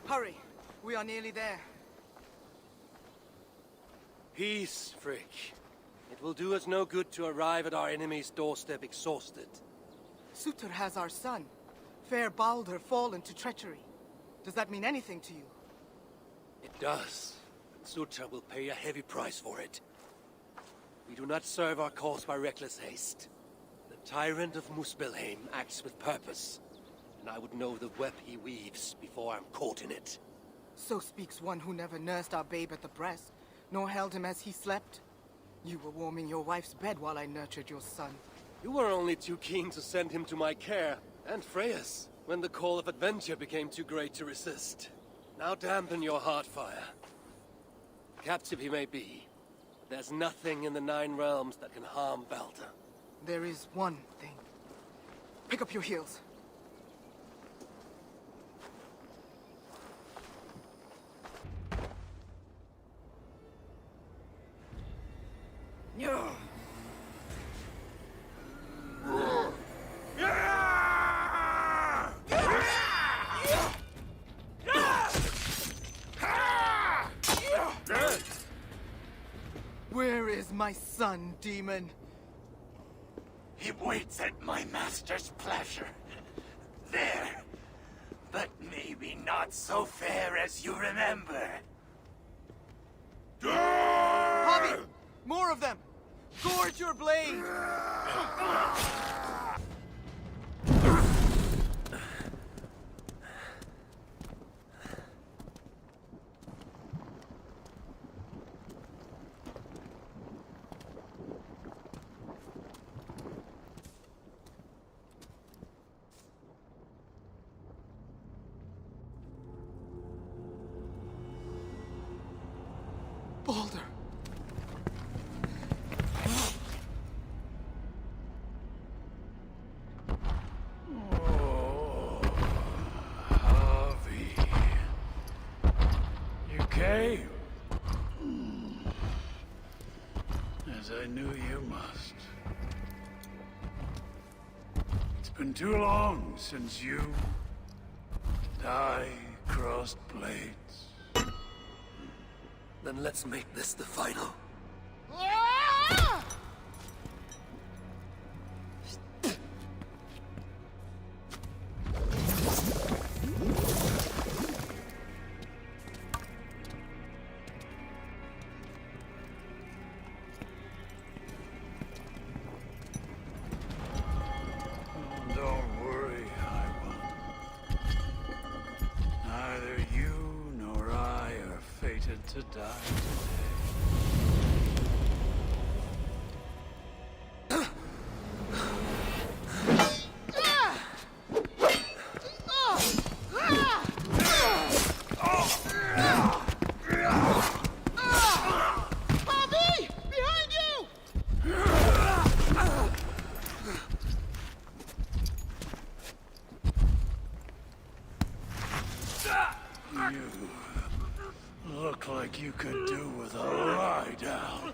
Hurry! We are nearly there. Peace, Frick. It will do us no good to arrive at our enemy's doorstep exhausted. Surtr has our son. Fair Baldr fallen to treachery. Does that mean anything to you? It does. And Surtr will pay a heavy price for it. We do not serve our cause by reckless haste. The tyrant of Muspelheim acts with purpose. And I would know the web he weaves before I'm caught in it. So speaks one who never nursed our babe at the breast, nor held him as he slept. You were warming your wife's bed while I nurtured your son. You were only too keen to send him to my care, and Freya's, when the call of adventure became too great to resist. Now dampen your heart fire. Captive he may be, but there's nothing in the Nine Realms that can harm Baldr. There is one thing. Pick up your heels. Where is my son, demon? He waits at my master's pleasure. There. But maybe not so fair as you remember. Hobby! More of them! Gorge your blade! Baldr! came. As I knew you must. It's been too long since you and I crossed blades. Then let's make this the final. Don't worry, I won't. Neither you nor I are fated to die You look like you could do with a lie down.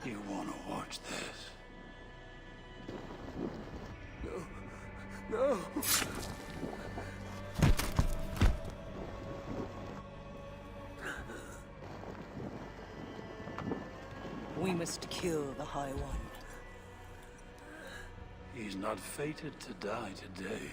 You want to watch this? No. We must kill the High One. He's not fated to die today.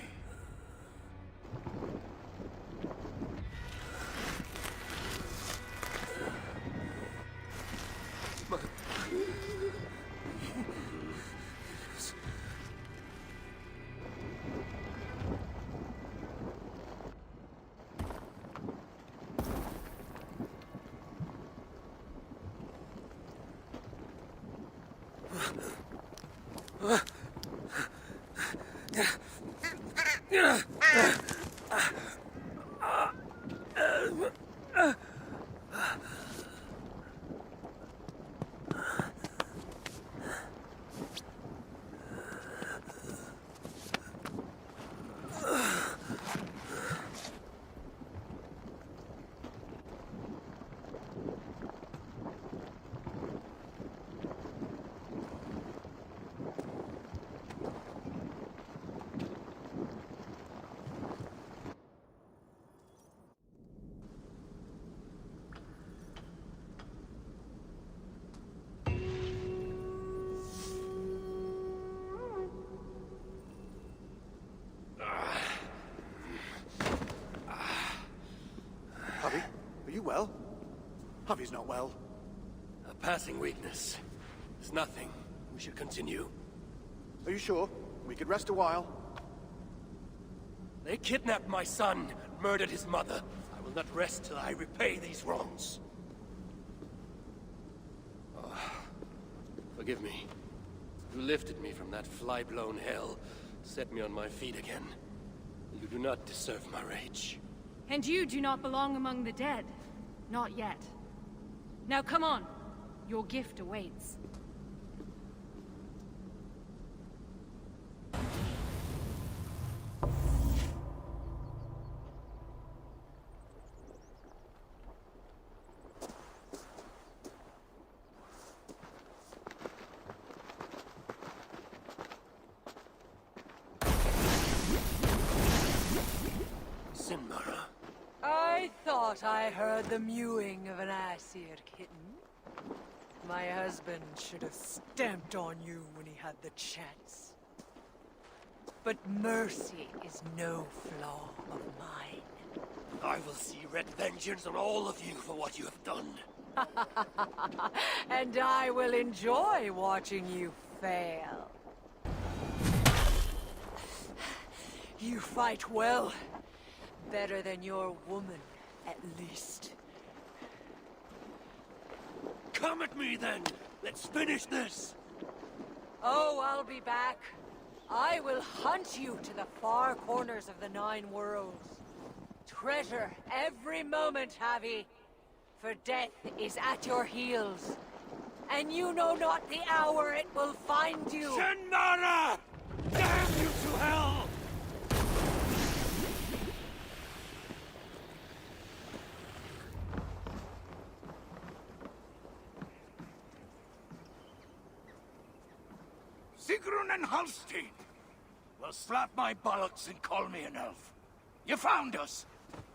well? Javi's not well. A passing weakness. It's nothing. We should continue. Are you sure? We could rest a while. They kidnapped my son, murdered his mother. I will not rest till I repay these wrongs. Oh, forgive me. You lifted me from that fly-blown hell, set me on my feet again. You do not deserve my rage. And you do not belong among the dead. Not yet. Now come on. Your gift awaits. I thought I heard the mewing of an Aesir kitten. My husband should have stamped on you when he had the chance. But mercy is no flaw of mine. I will see red vengeance on all of you for what you have done. And I will enjoy watching you fail. You fight well. Better than your woman, at least. Come at me then! Let's finish this! Oh, I'll be back. I will hunt you to the far corners of the Nine Worlds. Treasure every moment, Javi. For death is at your heels. And you know not the hour it will find you. Shenmara! Damn you to hell! Sigrun and Halstein! Well, slap my bollocks and call me an elf. You found us!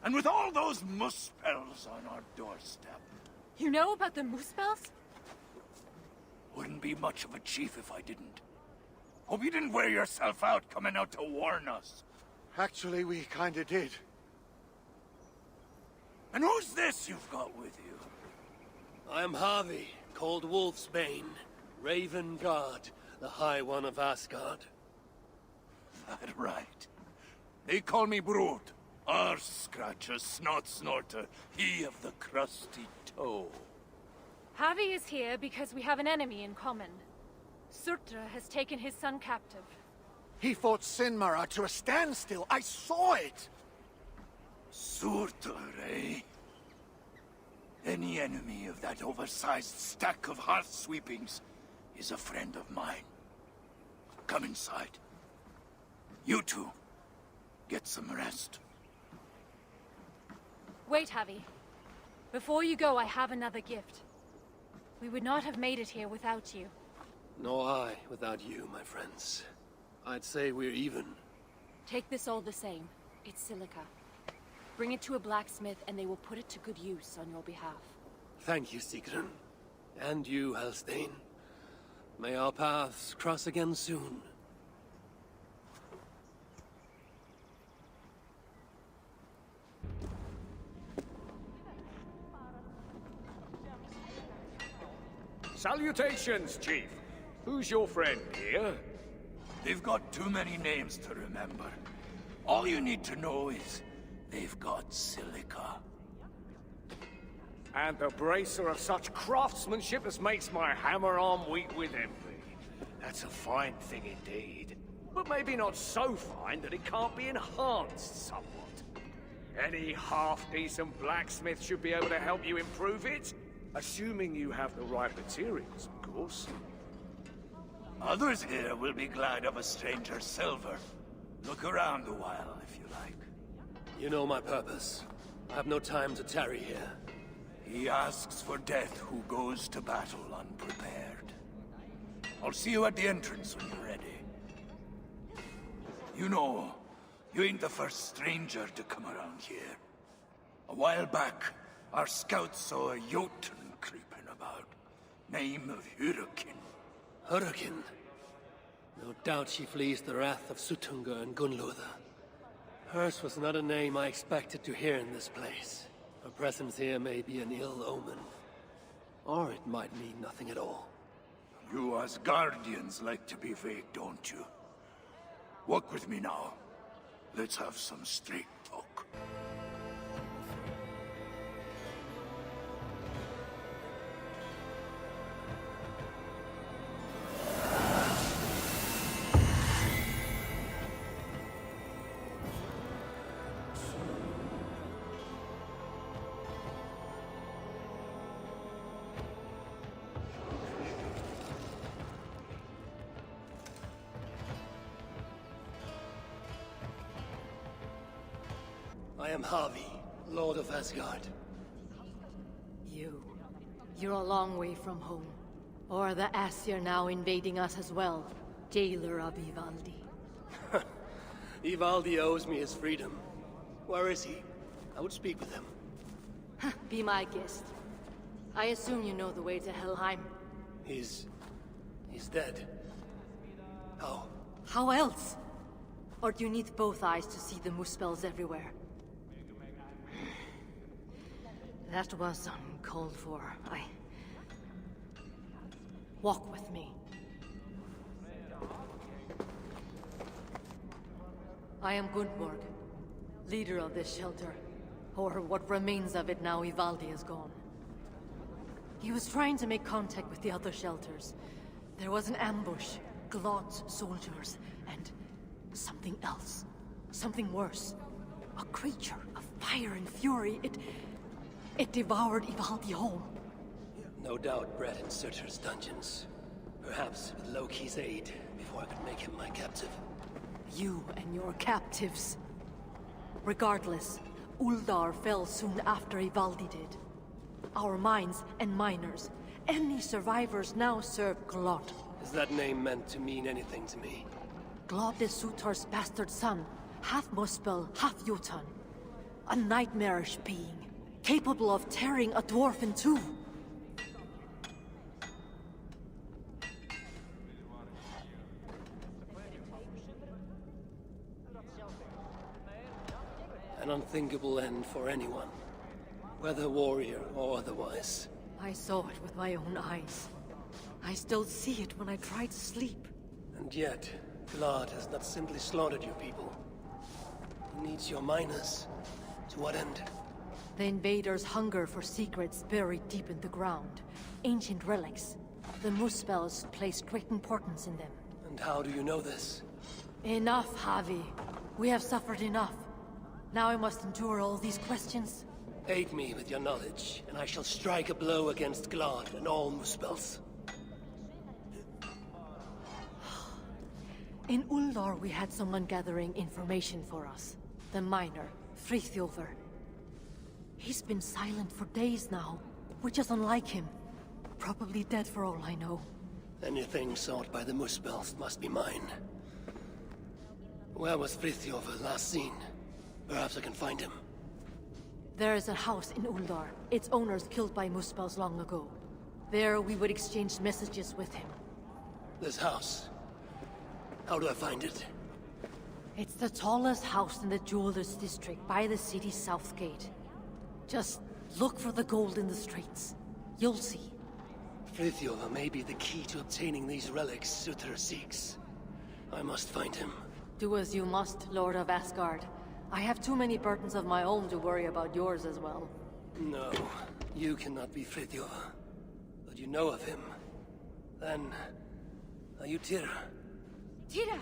And with all those muspels on our doorstep. You know about the Muspels? Wouldn't be much of a chief if I didn't. Hope you didn't wear yourself out coming out to warn us. Actually, we kinda did. And who's this you've got with you? I am Harvey, called Wolfsbane, Raven Guard, the High One of Asgard. That right. They call me Brood. Arse Scratcher, Snot Snorter, he of the crusty toe. Javi is here because we have an enemy in common. Surtr has taken his son captive. He fought Sinmara to a standstill. I saw it! Surtr, eh? Any enemy of that oversized stack of hearth sweepings is a friend of mine. Come inside. You two, get some rest. Wait, Javi. Before you go, I have another gift. We would not have made it here without you. Nor I without you, my friends. I'd say we're even. Take this all the same. It's silica. Bring it to a blacksmith and they will put it to good use on your behalf. Thank you, Sigrun. And you, Halstein. May our paths cross again soon. Salutations, Chief. Who's your friend here? They've got too many names to remember. All you need to know is they've got silica. And the bracer of such craftsmanship as makes my hammer arm weak with envy. That's a fine thing indeed. But maybe not so fine that it can't be enhanced somewhat. Any half-decent blacksmith should be able to help you improve it. Assuming you have the right materials, of course. Others here will be glad of a stranger's silver. Look around a while, if you like. You know my purpose. I have no time to tarry here. He asks for death who goes to battle unprepared. I'll see you at the entrance when you're ready. You know, you ain't the first stranger to come around here. A while back, our scouts saw a Jotun creeping about. Name of Hurricane. Hurricane? No doubt she flees the wrath of Suttungr and Gunnlother. Hers was not a name I expected to hear in this place. Her presence here may be an ill omen. Or it might mean nothing at all. You as guardians like to be vague, don't you? Walk with me now. Let's have some straight talk. I am Havi, Lord of Asgard. You're a long way from home. Or the Aesir now invading us as well. Jailer of Ivaldi. Ivaldi owes me his freedom. Where is he? I would speak with him. Be my guest. I assume you know the way to Helheim. He's dead. How? How else? Or do you need both eyes to see the muspels everywhere? That was uncalled for. Walk with me. I am Gundborg, leader of this shelter. Or what remains of it now Ivaldi is gone. He was trying to make contact with the other shelters. There was an ambush, Glod's soldiers, and something else. Something worse. A creature of fire and fury. It devoured Ivaldi whole. No doubt bred in Surtr's dungeons. Perhaps with Loki's aid, before I could make him my captive. You and your captives. Regardless, Uldar fell soon after Ivaldi did. Our mines and miners, any survivors now serve Glod. Is that name meant to mean anything to me? Glod is Surtr's bastard son, half Muspel, half Jotun. A nightmarish being, capable of tearing a dwarf in two. An unthinkable end for anyone, whether warrior or otherwise. I saw it with my own eyes. I still see it when I try to sleep. And yet, Glod has not simply slaughtered your people. He needs your miners. To what end? The invaders hunger for secrets buried deep in the ground. Ancient relics. The Muspels place great importance in them. And how do you know this? Enough, Havi. We have suffered enough. Now I must endure all these questions. Aid me with your knowledge, and I shall strike a blow against Glod and all Muspels. In Uldar we had someone gathering information for us. The miner, Frithjofr. He's been silent for days now, which is unlike him. Probably dead for all I know. Anything sought by the Muspels must be mine. Where was Frithjofr last seen? Perhaps I can find him. There is a house in Uldar. Its owners killed by Muspels long ago. There we would exchange messages with him. This house. How do I find it? It's the tallest house in the Jewelers District by the city's south gate. Just look for the gold in the streets. You'll see. Frithjofr may be the key to obtaining these relics Surtr seeks. I must find him. Do as you must, Lord of Asgard. I have too many burdens of my own to worry about yours as well. No, you cannot be Frithjofr. But you know of him. Then, are you Tira? Tira?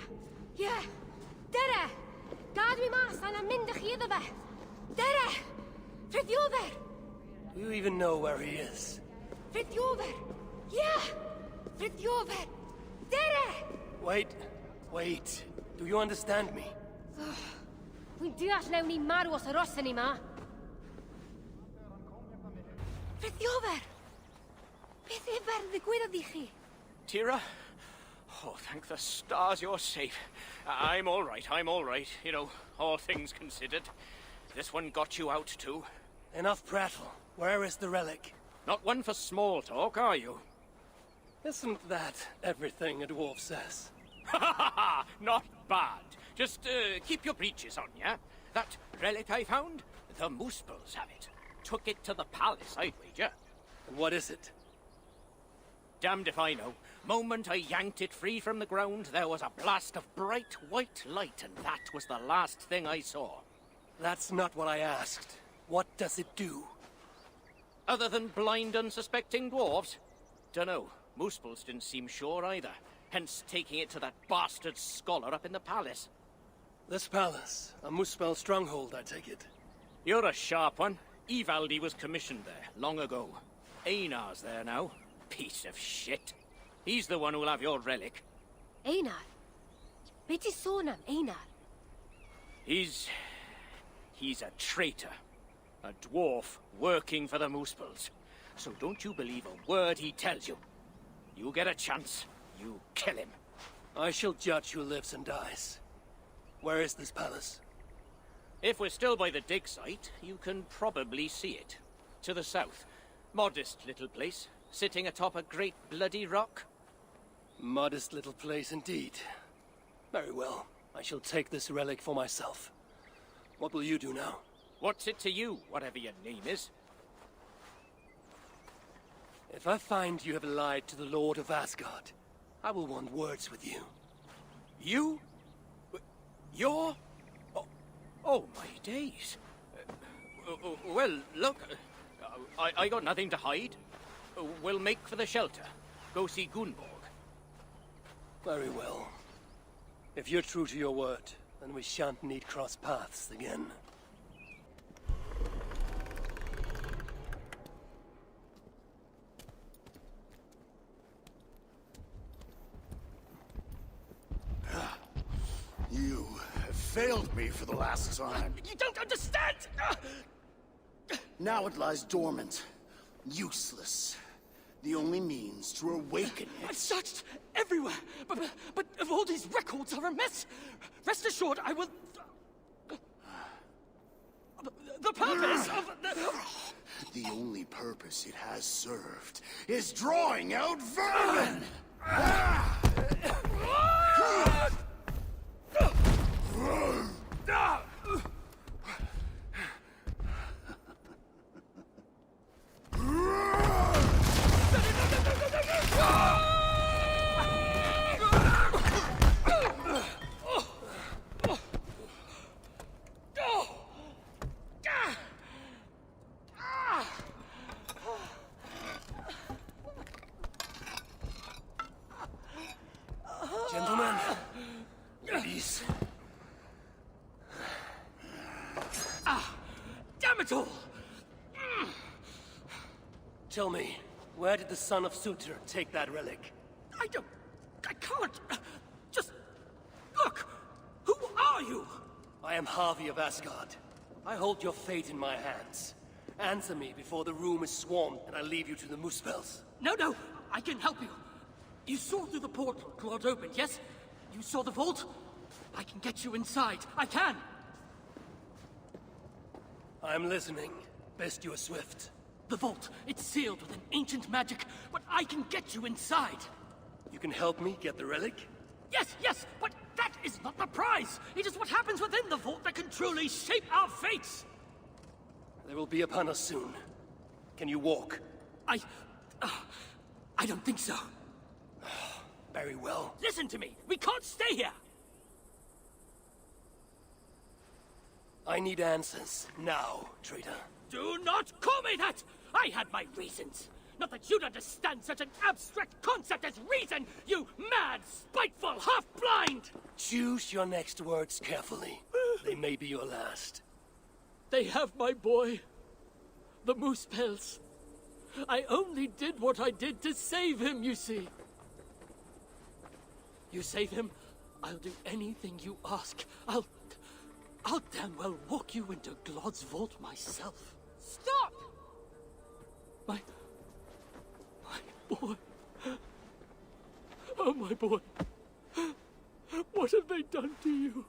Yeah. Dere! Gad mi mas an am mynd a Dere! Frithjofr! Do you even know where he is? Frithjofr! Yeah! Frithjofr! Dere! Wait. Do you understand me? Wy'n deall newn ni marw os arosen ni ma. Frithjofr! Beth efer ddigwyddodd I chi? Tira? Oh, thank the stars you're safe. I'm all right. You know, all things considered. This one got you out too. Enough prattle. Where is the relic? Not one for small talk, are you? Isn't that everything a dwarf says? Ha ha ha! Not bad. Just keep your breeches on, yeah? That relic I found, the Muspels have it. took it to the palace, I'd wager. And what is it? Damned if I know. Moment I yanked it free from the ground, there was a blast of bright white light, and that was the last thing I saw. That's not what I asked. What does it do? Other than blind, unsuspecting dwarves? Dunno. Muspels didn't seem sure either, hence taking it to that bastard scholar up in the palace. This palace, a Muspel stronghold, I take it. You're a sharp one. Ivaldi was commissioned there, long ago. Einar's there now. Piece of shit. He's the one who'll have your relic. Einar. Beti sonam, Einar. He's a traitor. A dwarf working for the Muspels. So don't you believe a word he tells you. You get a chance, you kill him. I shall judge who lives and dies. Where is this palace? If we're still by the dig site, you can probably see it. To the south. Modest little place, sitting atop a great bloody rock. Modest little place indeed. Very well. I shall take this relic for myself. What will you do now? What's it to you, whatever your name is? If I find you have lied to the Lord of Asgard, I will want words with you. You? You're? Oh my days. Well, look, I got nothing to hide. We'll make for the shelter. Go see Gunborg. Very well. If you're true to your word, then we shan't need cross paths again. You have failed me for the last time. You don't understand! Now it lies dormant, useless. The only means to awaken it. I've searched everywhere, but all these records are a mess. Rest assured, I will... The purpose of the... The only purpose it has served is drawing out vermin! Gentlemen, ladies. Damn it all! Tell me, where did the son of Surtr take that relic? I can't. Just look. Who are you? I am Harvey of Asgard. I hold your fate in my hands. Answer me before the room is swarmed and I leave you to the Muspels. No, I can help you. You saw through the portal Claude opened, yes? You saw the vault? I can get you inside. I can! I'm listening. Best you are swift. The vault, it's sealed with an ancient magic, but I can get you inside. You can help me get the relic? Yes, but that is not the prize! It is what happens within the vault that can truly shape our fates! They will be upon us soon. Can you walk? I don't think so. Very well. Listen to me! We can't stay here! I need answers. Now, traitor. Do not call me that! I had my reasons. Not that you'd understand such an abstract concept as reason, you mad, spiteful, half-blind! Choose your next words carefully. They may be your last. They have my boy. The Muspels. I only did what I did to save him, you see. You save him, I'll do anything you ask. I'll damn well walk you into Glod's vault myself. Stop! My boy. Oh, my boy. What have they done to you?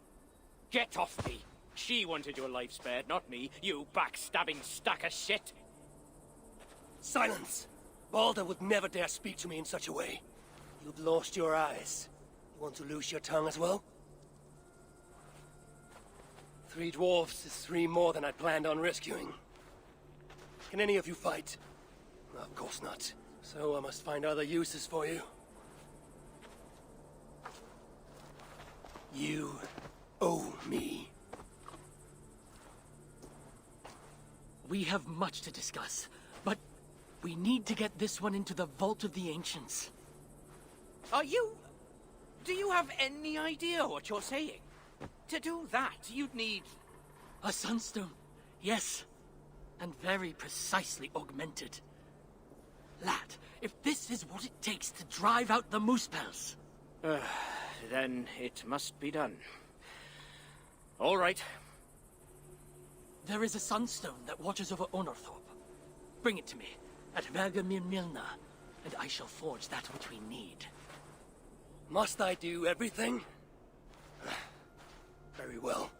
Get off me! She wanted your life spared, not me, you backstabbing stack of shit! Silence! Baldr would never dare speak to me in such a way. You've lost your eyes. You want to lose your tongue as well? 3 dwarves is 3 more than I planned on rescuing. Can any of you fight? Of course not. So I must find other uses for you. You owe me. We have much to discuss, but we need to get this one into the Vault of the Ancients. Do you have any idea what you're saying? To do that, you'd need... A sunstone, yes. And very precisely augmented. Lad, if this is what it takes to drive out the Muspels... then it must be done. All right. There is a sunstone that watches over Onorthorpe. Bring it to me, at Vergamir Milna, and I shall forge that which we need. Must I do everything? Very well.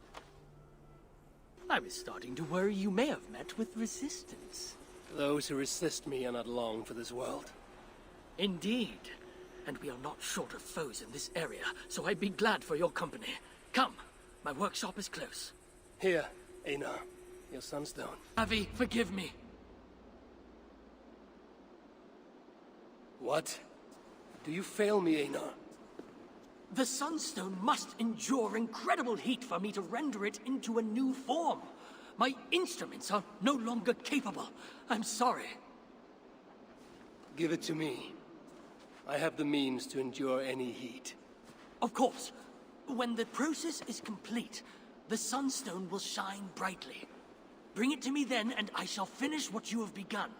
I was starting to worry you may have met with resistance. Those who resist me are not long for this world. Indeed. And we are not short of foes in this area, so I'd be glad for your company. Come, my workshop is close. Here, Einar, your sunstone. Avi, forgive me. What? Do you fail me, Einar? The sunstone must endure incredible heat for me to render it into a new form. My instruments are no longer capable. I'm sorry. Give it to me. I have the means to endure any heat. Of course. When the process is complete, the sunstone will shine brightly. Bring it to me then, and I shall finish what you have begun.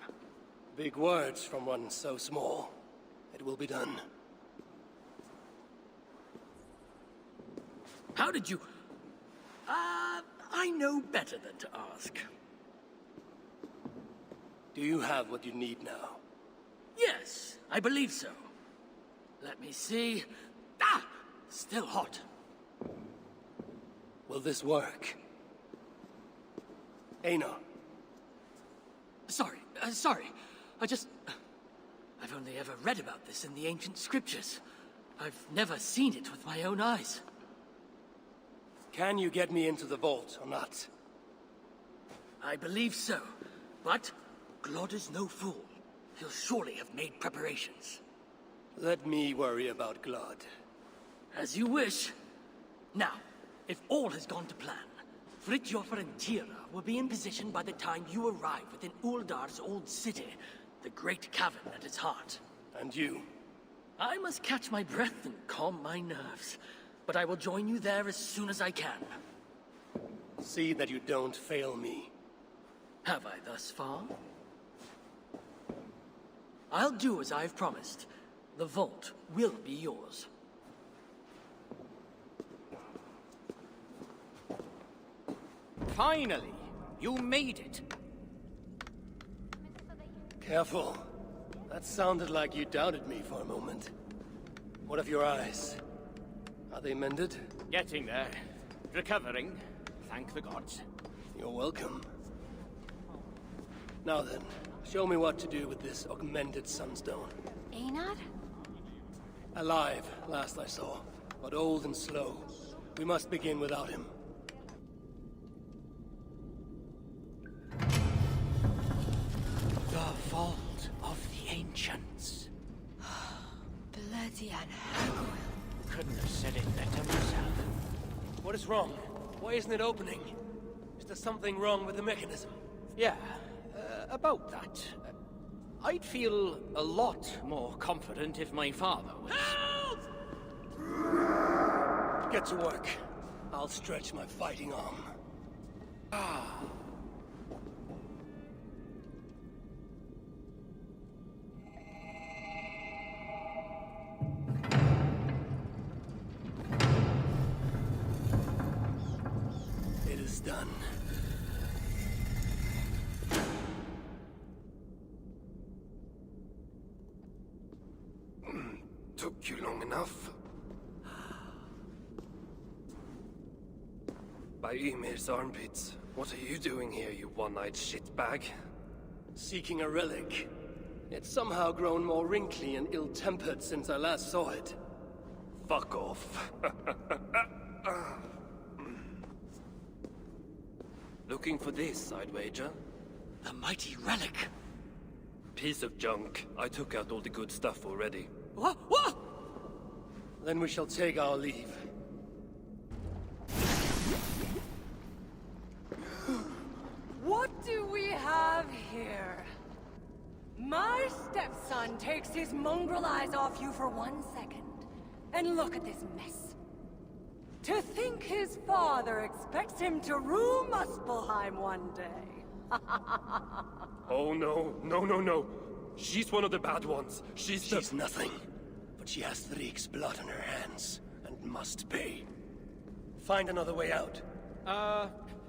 Big words from one so small. It will be done. How did you... I know better than to ask. Do you have what you need now? Yes, I believe so. Let me see... Still hot. Will this work? Einar. Sorry. I've only ever read about this in the ancient scriptures. I've never seen it with my own eyes. Can you get me into the vault or not? I believe so. But Glod is no fool. He'll surely have made preparations. Let me worry about Glod. As you wish. Now, if all has gone to plan, Fridtjofr and Tira will be in position by the time you arrive within Uldar's old city, the great cavern at its heart. And you? I must catch my breath and calm my nerves, but I will join you there as soon as I can. See that you don't fail me. Have I thus far? I'll do as I've promised. The vault will be yours. Finally! You made it! Careful. That sounded like you doubted me for a moment. What of your eyes? Are they mended? Getting there. Recovering. Thank the gods. You're welcome. Now then, show me what to do with this augmented sunstone. Einar? Alive, last I saw, but old and slow. We must begin without him. The Vault of the Ancients. Bloody Anne. Couldn't have said it better myself. What is wrong? Why isn't it opening? Is there something wrong with the mechanism? Yeah, about that. I'd feel a lot more confident if my father was... Help! Get to work. I'll stretch my fighting arm. It is done. Took you long enough. By Ymir's armpits. What are you doing here, you one-eyed shitbag? Seeking a relic. It's somehow grown more wrinkly and ill-tempered since I last saw it. Fuck off. Looking for this, I'd wager. The mighty relic. Piece of junk. I took out all the good stuff already. What? What? Then we shall take our leave. What do we have here? My stepson takes his mongrel eyes off you for 1 second. And look at this mess. To think his father expects him to rule Muspelheim one day. Oh no, no, no, no. She's one of the bad ones. She's nothing. But she has Thrik's blood on her hands, and must pay. Find another way out.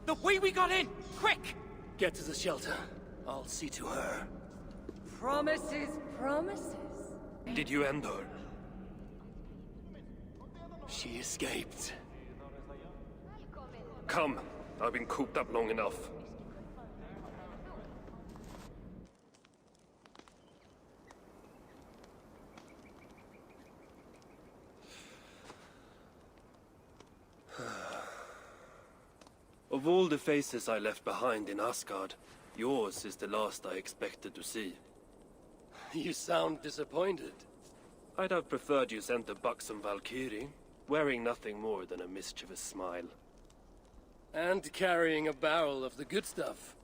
The way we got in! Quick! Get to the shelter. I'll see to her. Promises, promises. Did you end her? She escaped. Come. I've been cooped up long enough. Of all the faces I left behind in Asgard, yours is the last I expected to see. You sound disappointed. I'd have preferred you sent a buxom Valkyrie, wearing nothing more than a mischievous smile. And carrying a barrel of the good stuff.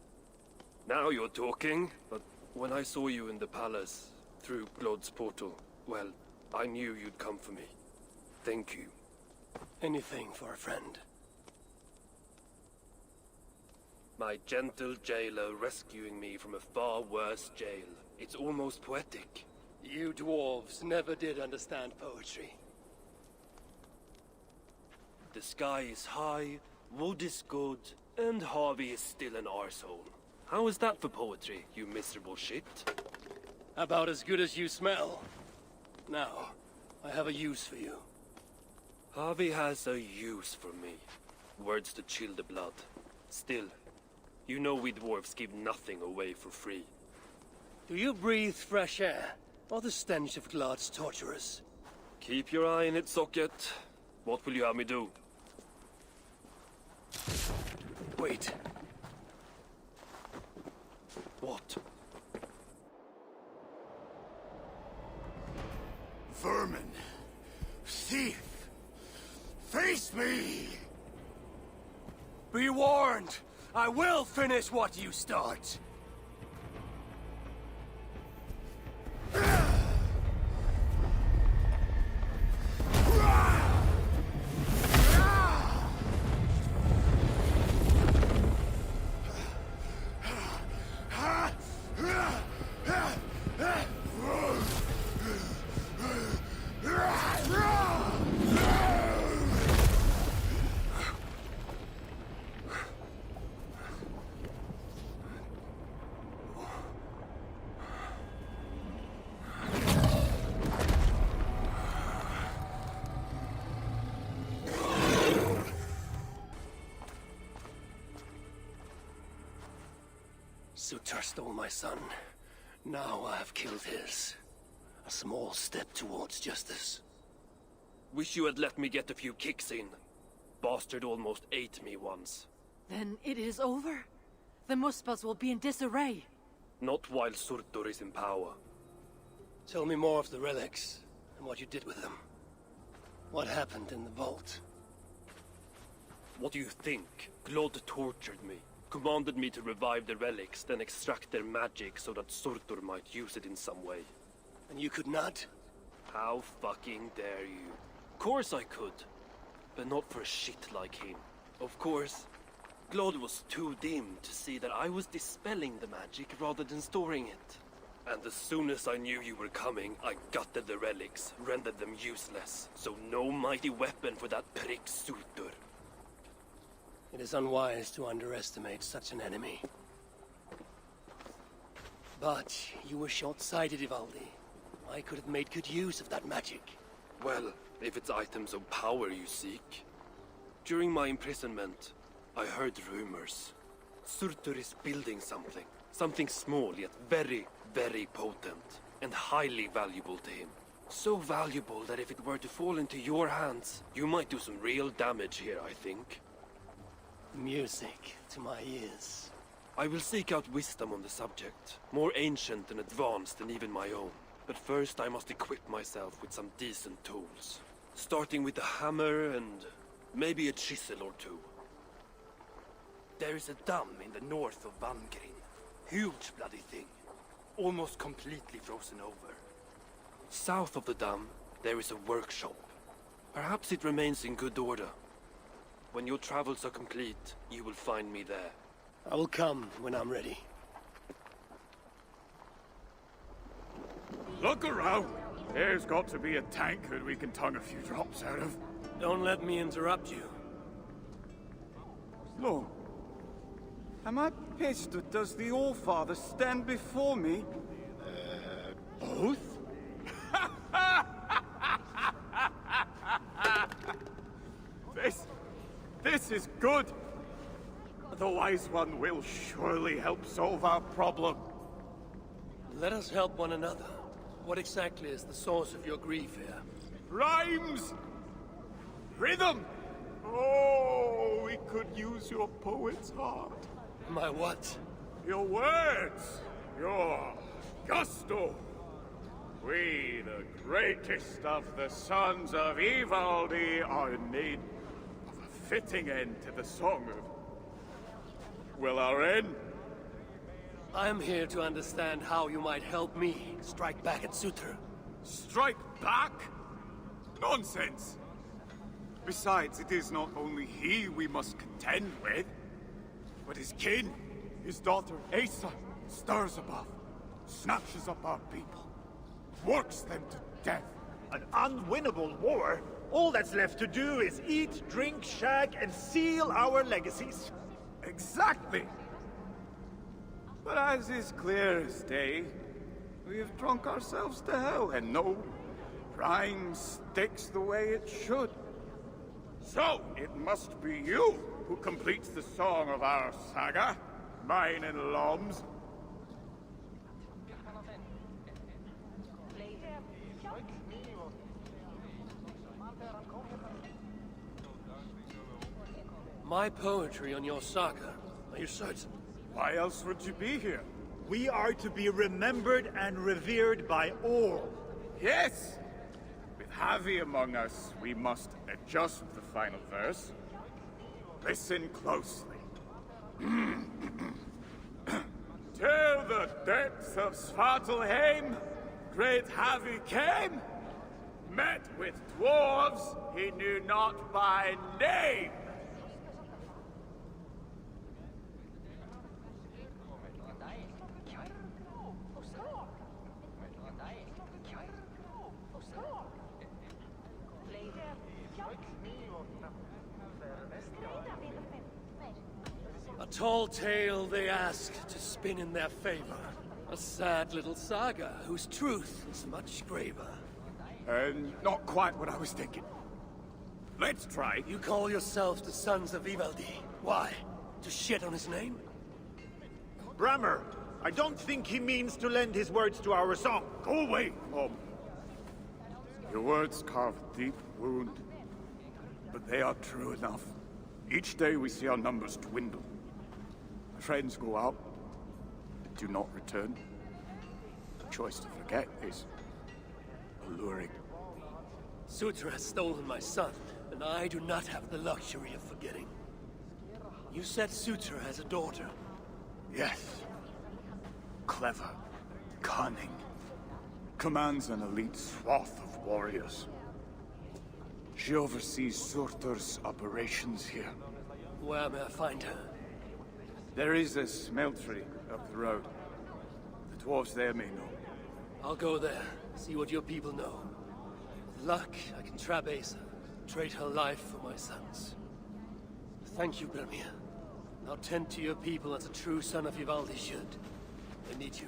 Now you're talking, but when I saw you in the palace, through Glod's portal, well, I knew you'd come for me. Thank you. Anything for a friend. My gentle jailer rescuing me from a far worse jail. It's almost poetic. You dwarves never did understand poetry. The sky is high, wood is good, and Harvey is still an arsehole. How is that for poetry, you miserable shit? About as good as you smell. Now, I have a use for you. Harvey has a use for me. Words to chill the blood. Still, you know we dwarves give nothing away for free. Do you breathe fresh air, or the stench of Glod's torturers? Keep your eye in its socket. What will you have me do? Wait. What? Vermin. Thief. Face me! Be warned! I will finish what you start! Surtr stole my son. Now I have killed his. A small step towards justice. Wish you had let me get a few kicks in. Bastard almost ate me once. Then it is over? The Muspels will be in disarray. Not while Surtr is in power. Tell me more of the relics, and what you did with them. What happened in the vault? What do you think? Glod tortured me. Commanded me to revive the relics, then extract their magic so that Surtr might use it in some way. And you could not? How fucking dare you? Of course I could. But not for a shit like him. Of course, Glod was too dim to see that I was dispelling the magic rather than storing it. And as soon as I knew you were coming, I gutted the relics, rendered them useless. So no mighty weapon for that prick Surtr. It is unwise to underestimate such an enemy. But you were short-sighted, Ivaldi. I could have made good use of that magic. Well, if it's items of power you seek. During my imprisonment, I heard rumors. Surtr is building something. Something small, yet very, very potent. And highly valuable to him. So valuable that if it were to fall into your hands, you might do some real damage here, I think. Music to my ears. I will seek out wisdom on the subject, more ancient and advanced than even my own. But first I must equip myself with some decent tools. Starting with a hammer and maybe a chisel or two. There is a dam in the north of Vangrin. Huge bloody thing. Almost completely frozen over. South of the dam, there is a workshop. Perhaps it remains in good order. When your travels are complete, you will find me there. I will come when I'm ready. Look around! There's got to be a tank that we can tongue a few drops out of. Don't let me interrupt you. No. Am I pissed or does the All-Father stand before me? Both? This is good. The Wise One will surely help solve our problem. Let us help one another. What exactly is the source of your grief here? Rhymes! Rhythm! Oh, we could use your poet's heart. My what? Your words! Your gusto! We, the greatest of the sons of Ivaldi, are in need of a fitting end to the song of... well, our end. I am here to understand how you might help me strike back at Surtr. Strike back? Nonsense! Besides, it is not only he we must contend with, but his kin. His daughter, Asa, stirs above, snatches up our people, works them to death. An unwinnable war? All that's left to do is eat, drink, shag, and seal our legacies. Exactly! But as is clear as day, we have drunk ourselves to hell, and no rhyme sticks the way it should. So, it must be you who completes the song of our saga, mine and Lom's. My poetry on your saga. Are you certain? Why else would you be here? We are to be remembered and revered by all. Yes! With Javi among us, we must adjust the final verse. Listen closely. Till the depths of Svartalfheim, great Javi came, met with dwarves he knew not by name. A tall tale they ask to spin in their favor. A sad little saga whose truth is much graver. Not quite what I was thinking. Let's try. You call yourselves the sons of Ivaldi. Why? To shit on his name? Brammer, I don't think he means to lend his words to our song. Go away, Mom. Your words carve a deep wound, but they are true enough. Each day we see our numbers dwindle. Friends go out, but do not return. The choice to forget is alluring. Surtr has stolen my son, and I do not have the luxury of forgetting. You said Surtr has a daughter. Yes. Clever, cunning, commands an elite swath of warriors. She oversees Surtr's operations here. Where may I find her? There is a smeltery up the road. The dwarves there may know. I'll go there, see what your people know. With luck, I can trap Asa, trade her life for my son's. Thank you, Brimir. Now tend to your people as a true son of Ivaldi should. I need you.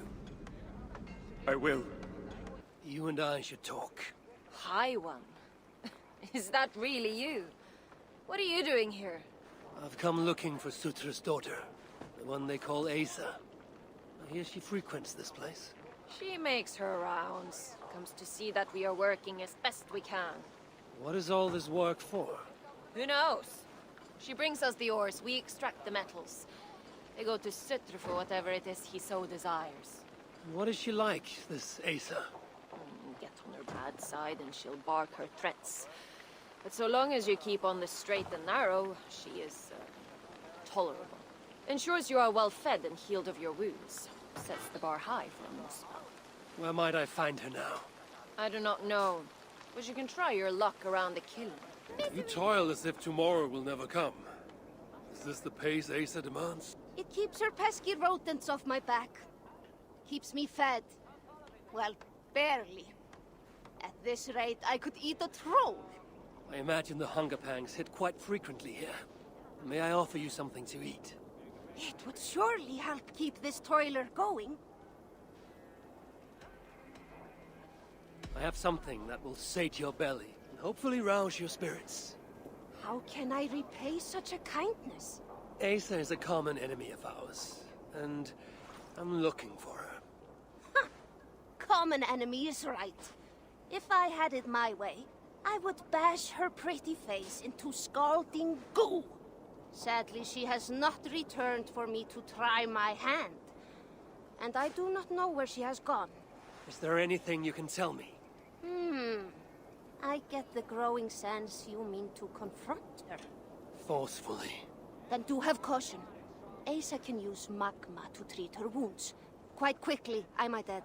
I will. You and I should talk. High One. Is that really you? What are you doing here? I've come looking for Surtr's daughter. The one they call Asa. I hear she frequents this place. She makes her rounds. Comes to see that we are working as best we can. What is all this work for? Who knows? She brings us the ores, we extract the metals. They go to Surtr for whatever it is he so desires. What is she like, this Asa? Get on her bad side and she'll bark her threats. But so long as you keep on the straight and narrow, she is tolerable. Ensures you are well fed and healed of your wounds. Sets the bar high for a Muspel. Where might I find her now? I do not know, but you can try your luck around the kiln. You toil as if tomorrow will never come. Is this the pace Asa demands? It keeps her pesky rodents off my back. Keeps me fed. Well, barely. At this rate, I could eat a troll. I imagine the hunger pangs hit quite frequently here. May I offer you something to eat? It would surely help keep this toiler going. I have something that will sate your belly and hopefully rouse your spirits. How can I repay such a kindness? Asa is a common enemy of ours, and I'm looking for her. Huh. Common enemy is right. If I had it my way, I would bash her pretty face into scalding goo. Sadly, she has not returned for me to try my hand. And I do not know where she has gone. Is there anything you can tell me? I get the growing sense you mean to confront her. Forcefully. Then do have caution. Asa can use magma to treat her wounds. Quite quickly, I might add.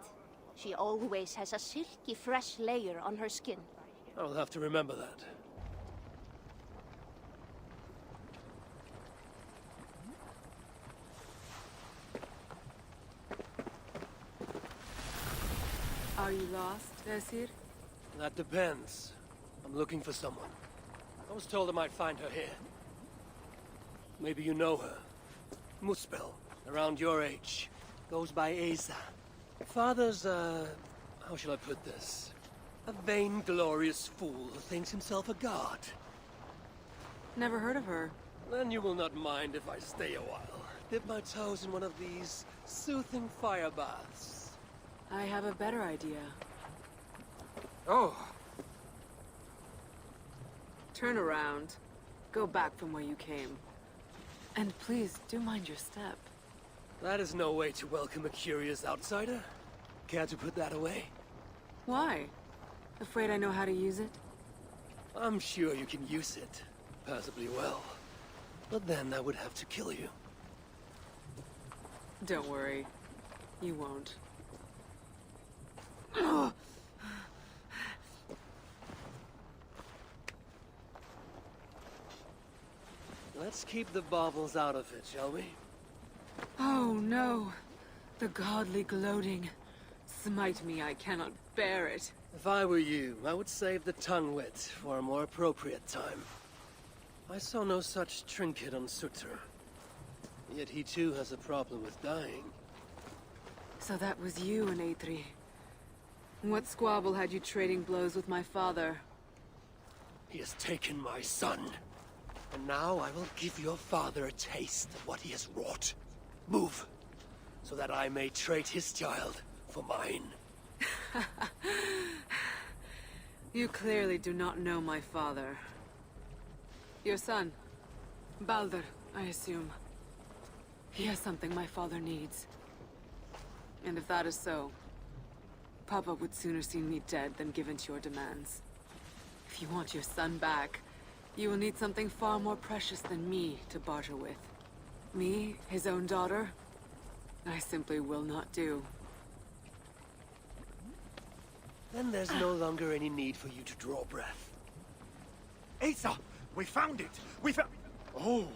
She always has a silky fresh layer on her skin. I'll have to remember that. Are you lost, Vesir? That depends. I'm looking for someone. I was told I might find her here. Maybe you know her. Muspel, around your age. Goes by Asa. Father's, how shall I put this? A vainglorious fool who thinks himself a god. Never heard of her. Then you will not mind if I stay a while. Dip my toes in one of these soothing fire baths. I have a better idea. Oh. Turn around. Go back from where you came. And please, do mind your step. That is no way to welcome a curious outsider. Care to put that away? Why? Afraid I know how to use it? I'm sure you can use it. Passably well. But then I would have to kill you. Don't worry. You won't. Let's keep the baubles out of it, shall we? Oh no. The godly gloating. Smite me, I cannot bear it. If I were you, I would save the tongue wit for a more appropriate time. I saw no such trinket on Surtr. Yet he too has a problem with dying. So that was you and Eitri. What squabble had you trading blows with my father? He has taken my son. And now I will give your father a taste of what he has wrought. Move, so that I may trade his child for mine. You clearly do not know my father. Your son, Baldr, I assume. He has something my father needs. And if that is so, Papa would sooner see me dead than give in to your demands. If you want your son back, you will need something far more precious than me to barter with. Me, his own daughter? I simply will not do. Then there's no longer any need for you to draw breath. Asa! We found it! We found... Oh!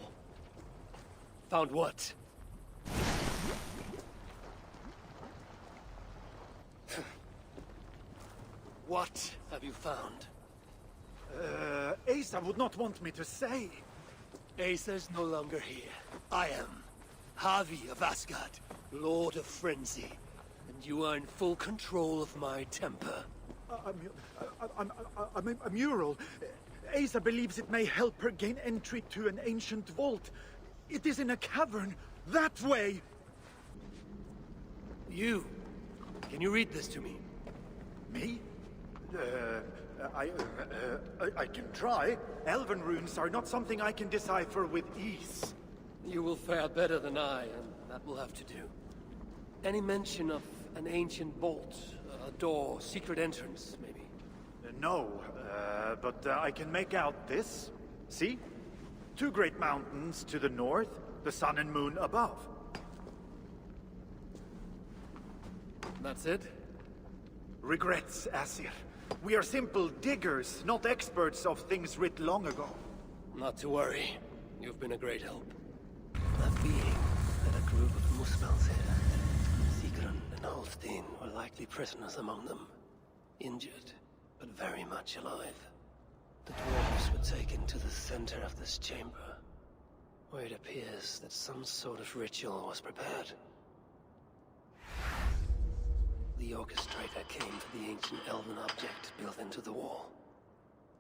Found what? What have you found? Asa would not want me to say. Asa's no longer here. I am. Havi of Asgard, Lord of Frenzy. And you are in full control of my temper. A mural. Asa believes it may help her gain entry to an ancient vault. It is in a cavern. That way! You. Can you read this to me? Me? I can try. Elven runes are not something I can decipher with ease. You will fare better than I, and that will have to do. Any mention of an ancient vault, a door, secret entrance, maybe? No, but I can make out this. See? 2 great mountains to the north, the sun and moon above. That's it? Regrets, Asir. We are simple diggers, not experts of things writ long ago. Not to worry. You've been a great help. That being had a group of Muspels here. Sigrun and Holstein were likely prisoners among them. Injured, but very much alive. The dwarves were taken to the center of this chamber, where it appears that some sort of ritual was prepared. The orchestrator came for the ancient elven object built into the wall.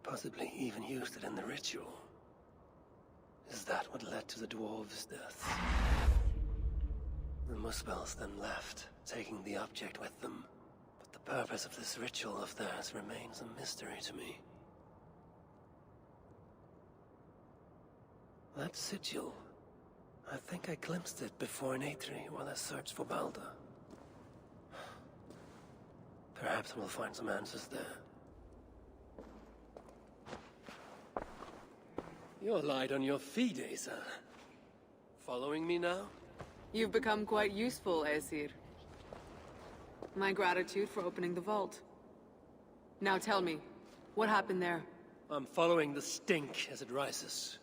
Possibly even used it in the ritual. Is that what led to the dwarves' deaths? The Muspels then left, taking the object with them. But the purpose of this ritual of theirs remains a mystery to me. That sigil. I think I glimpsed it before in Eitri while I searched for Baldr. Perhaps we'll find some answers there. You're light on your feet, Asa. Following me now? You've become quite useful, Aesir. My gratitude for opening the vault. Now tell me, what happened there? I'm following the stink as it rises.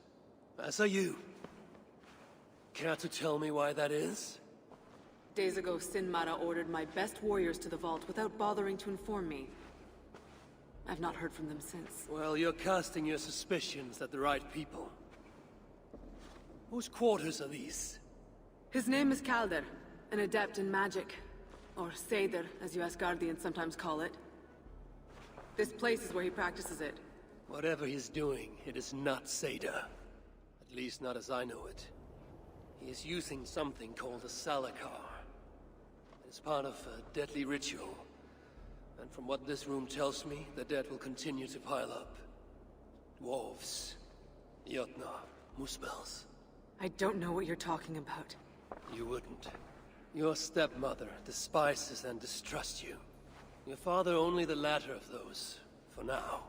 As are you. Care to tell me why that is? Days ago, Sinmara ordered my best warriors to the vault without bothering to inform me. I've not heard from them since. Well, you're casting your suspicions at the right people. Whose quarters are these? His name is Kaldr, an adept in magic. Or Seidr, as you Asgardians sometimes call it. This place is where he practices it. Whatever he's doing, it is not Seidr. At least not as I know it. He is using something called a Salakar. It's part of a deadly ritual. And from what this room tells me, the dead will continue to pile up. Dwarves, Jotnar, Muspels. I don't know what you're talking about. You wouldn't. Your stepmother despises and distrusts you. Your father only the latter of those, for now.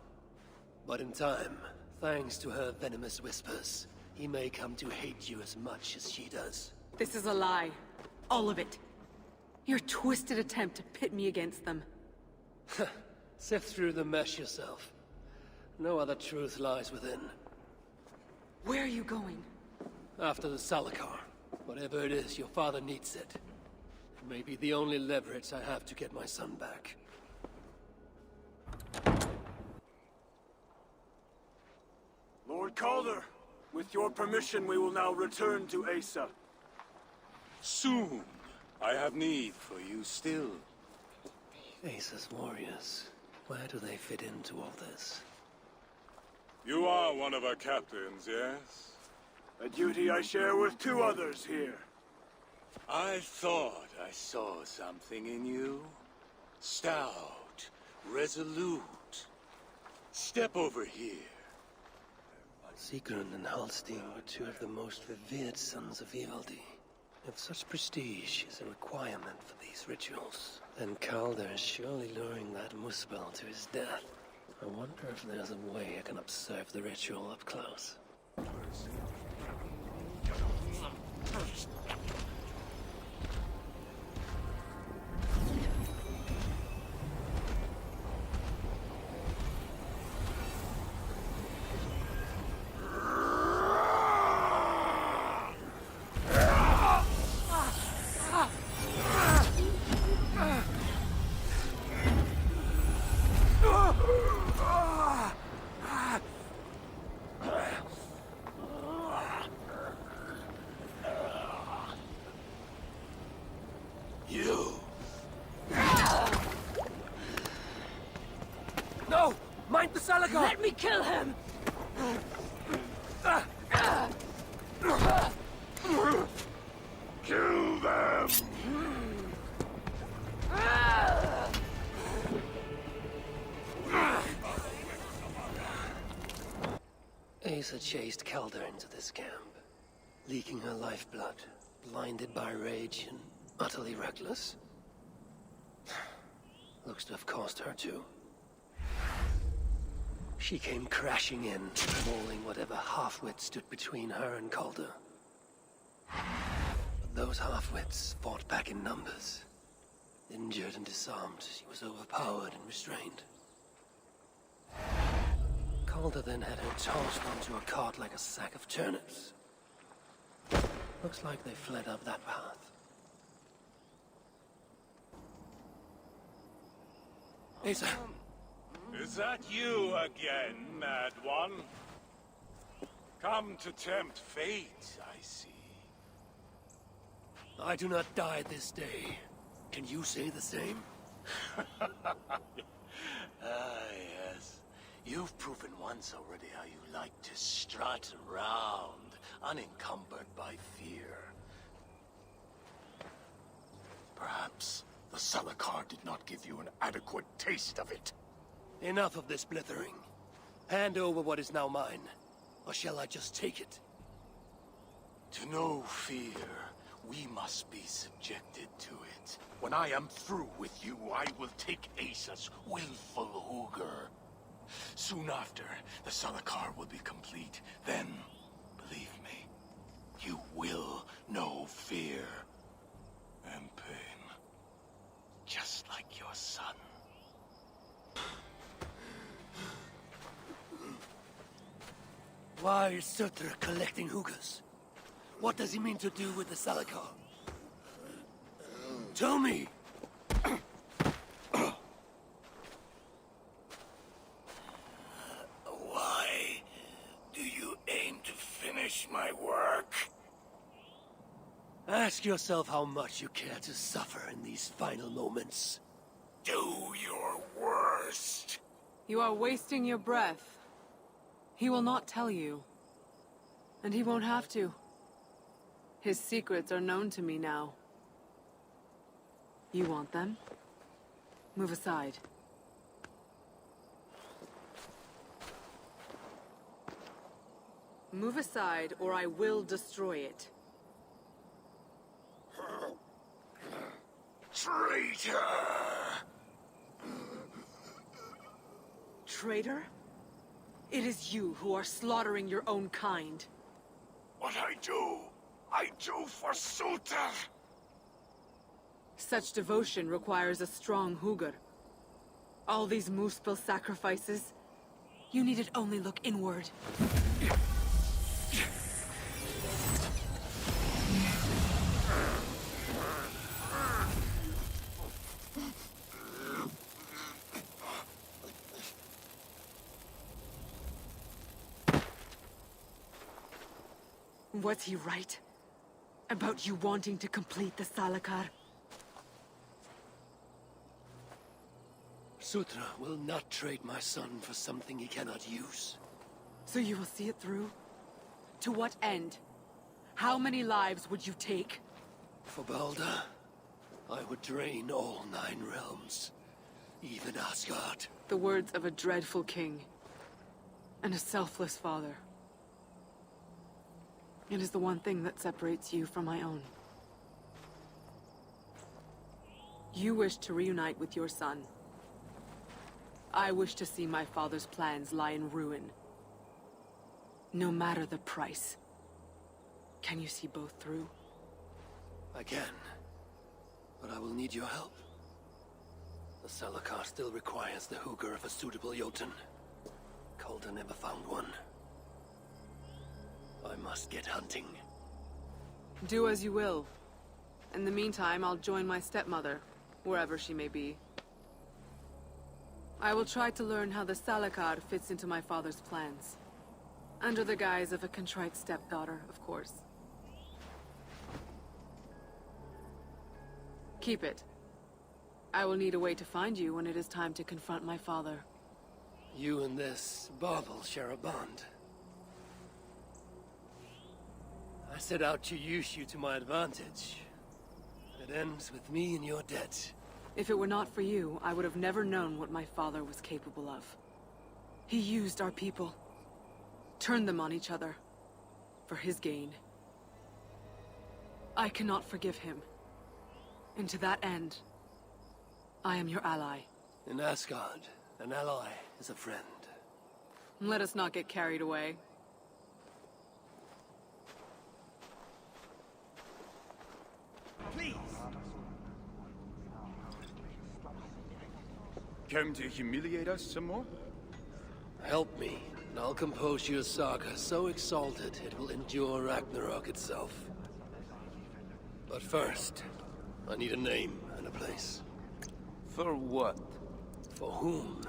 But in time, thanks to her venomous whispers, he may come to hate you as much as she does. This is a lie. All of it. Your twisted attempt to pit me against them. Sift through the mesh yourself. No other truth lies within. Where are you going? After the Salakar. Whatever it is, your father needs it. It may be the only leverage I have to get my son back. Lord Calder, with your permission, we will now return to Asa. Soon. I have need for you still. Asa's warriors. Where do they fit into all this? You are one of our captains, yes? A duty I share with 2 others here. I thought I saw something in you. Stout, resolute. Step over here. Sigrun and Holstein were 2 of the most revered sons of Ivaldi. If such prestige is a requirement for these rituals, then Kaldr is surely luring that Muspel to his death. I wonder if there's a way I can observe the ritual up close. Let me kill him! Kill them! Asa chased Kaldr into this camp. Leaking her lifeblood, blinded by rage and utterly reckless. Looks to have cost her too. She came crashing in, mauling whatever half-wit stood between her and Calder. But those half-wits fought back in numbers. Injured and disarmed, she was overpowered and restrained. Calder then had her tossed onto a cart like a sack of turnips. Looks like they fled up that path. Asa. Is that you again, Mad One? Come to tempt fate, I see. I do not die this day. Can you say the same? Yes. You've proven once already how you like to strut around, unencumbered by fear. Perhaps the Salakar did not give you an adequate taste of it. Enough of this blithering. Hand over what is now mine, or shall I just take it? To know fear, we must be subjected to it. When I am through with you, I will take Asa's willful Hugr. Soon after, the Salakar will be complete. Then, believe me, you will know fear and pain. Just like your son. Why is Surtr collecting Hugrs? What does he mean to do with the Salakar? Tell me! Why do you aim to finish my work? Ask yourself how much you care to suffer in these final moments. Do your worst. You are wasting your breath. He will not tell you. And he won't have to. His secrets are known to me now. You want them? Move aside. Move aside, or I will destroy it. Traitor! Traitor? It is you who are slaughtering your own kind. What I do for Surtr! Such devotion requires a strong Hugr. All these Muspel sacrifices, you needed only look inward. Was he right? About you wanting to complete the Salakar? Surtr will not trade my son for something he cannot use. So you will see it through? To what end? How many lives would you take? For Baldr, I would drain all 9 realms. Even Asgard. The words of a dreadful king. And a selfless father. It is the one thing that separates you from my own. You wish to reunite with your son. I wish to see my father's plans lie in ruin. No matter the price. Can you see both through? I can. But I will need your help. The Salakar still requires the Hugr of a suitable Jotun. Calder never found one. I must get hunting. Do as you will. In the meantime, I'll join my stepmother, wherever she may be. I will try to learn how the Salakar fits into my father's plans. Under the guise of a contrite stepdaughter, of course. Keep it. I will need a way to find you when it is time to confront my father. You and this bauble share a bond. I set out to use you to my advantage. It ends with me in your debt. If it were not for you, I would have never known what my father was capable of. He used our people. Turned them on each other. For his gain. I cannot forgive him. And to that end, I am your ally. In Asgard, an ally is a friend. Let us not get carried away. Please! Come to humiliate us some more? Help me, and I'll compose you a saga so exalted it will endure Ragnarok itself. But first, I need a name and a place. For what? For whom?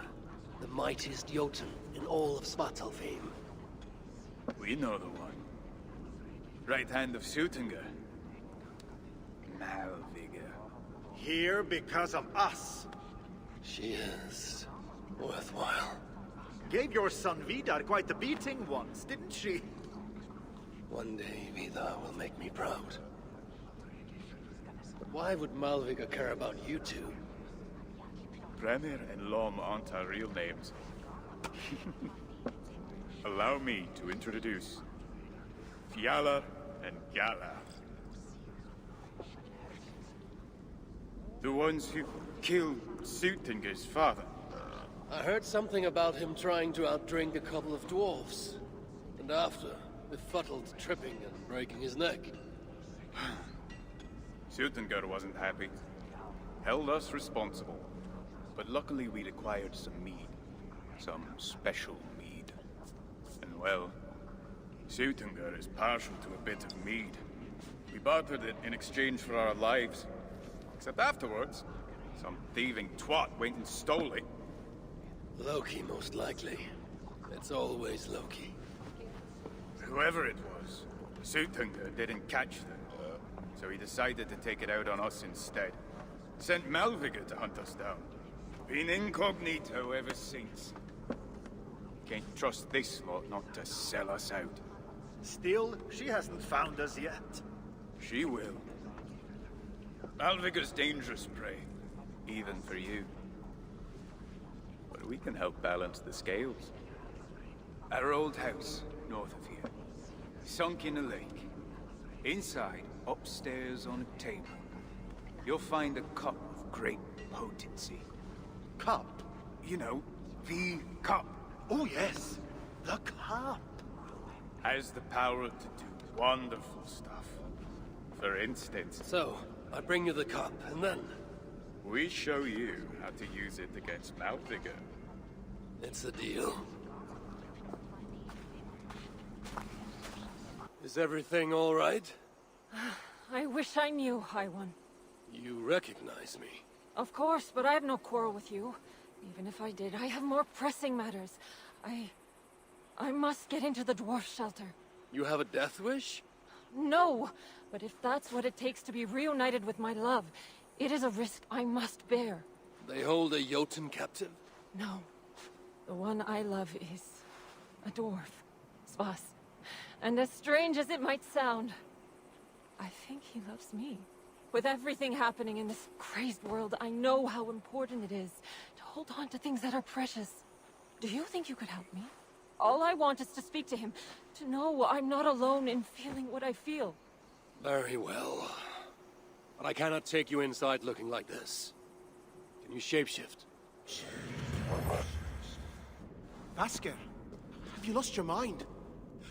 The mightiest Jotun in all of Svartalfheim. We know the one. Right hand of Suttungr. Malvigr. Here because of us. She is worthwhile. Gave your son Vidar quite the beating once, didn't she? One day, Vidar will make me proud. But why would Malvigr care about you two? Premier and Lom aren't our real names. Allow me to introduce Fjalar and Galar. The ones who killed Suttungr's father. I heard something about him trying to outdrink a couple of dwarves. And after, befuddled, tripping and breaking his neck. Suttungr wasn't happy. Held us responsible. But luckily we'd acquired some mead. Some special mead. And well, Suttungr is partial to a bit of mead. We bartered it in exchange for our lives. Except afterwards, some thieving twat went and stole it. Loki, most likely. It's always Loki. Whoever it was, Suttungr didn't catch them. So he decided to take it out on us instead. Sent Malvigr to hunt us down. Been incognito ever since. Can't trust this lot not to sell us out. Still, she hasn't found us yet. She will. Malvigr's dangerous prey, even for you. But we can help balance the scales. At our old house, north of here. Sunk in a lake. Inside, upstairs on a table, you'll find a cup of great potency. Cup? You know, the cup. Oh yes, the cup. Has the power to do wonderful stuff. For instance... So, I bring you the cup, and then... we show you how to use it against Malvigr. It's a deal. Is everything all right? I wish I knew, High One. You recognize me. Of course, but I have no quarrel with you. Even if I did, I have more pressing matters. I must get into the dwarf shelter. You have a death wish? No, but if that's what it takes to be reunited with my love, it is a risk I must bear. They hold a Jotun captive? No. The one I love is a dwarf. Svas. And as strange as it might sound, I think he loves me. With everything happening in this crazed world, I know how important it is to hold on to things that are precious. Do you think you could help me? All I want is to speak to him, to know I'm not alone in feeling what I feel. Very well. But I cannot take you inside looking like this. Can you shapeshift? Vasker, have you lost your mind?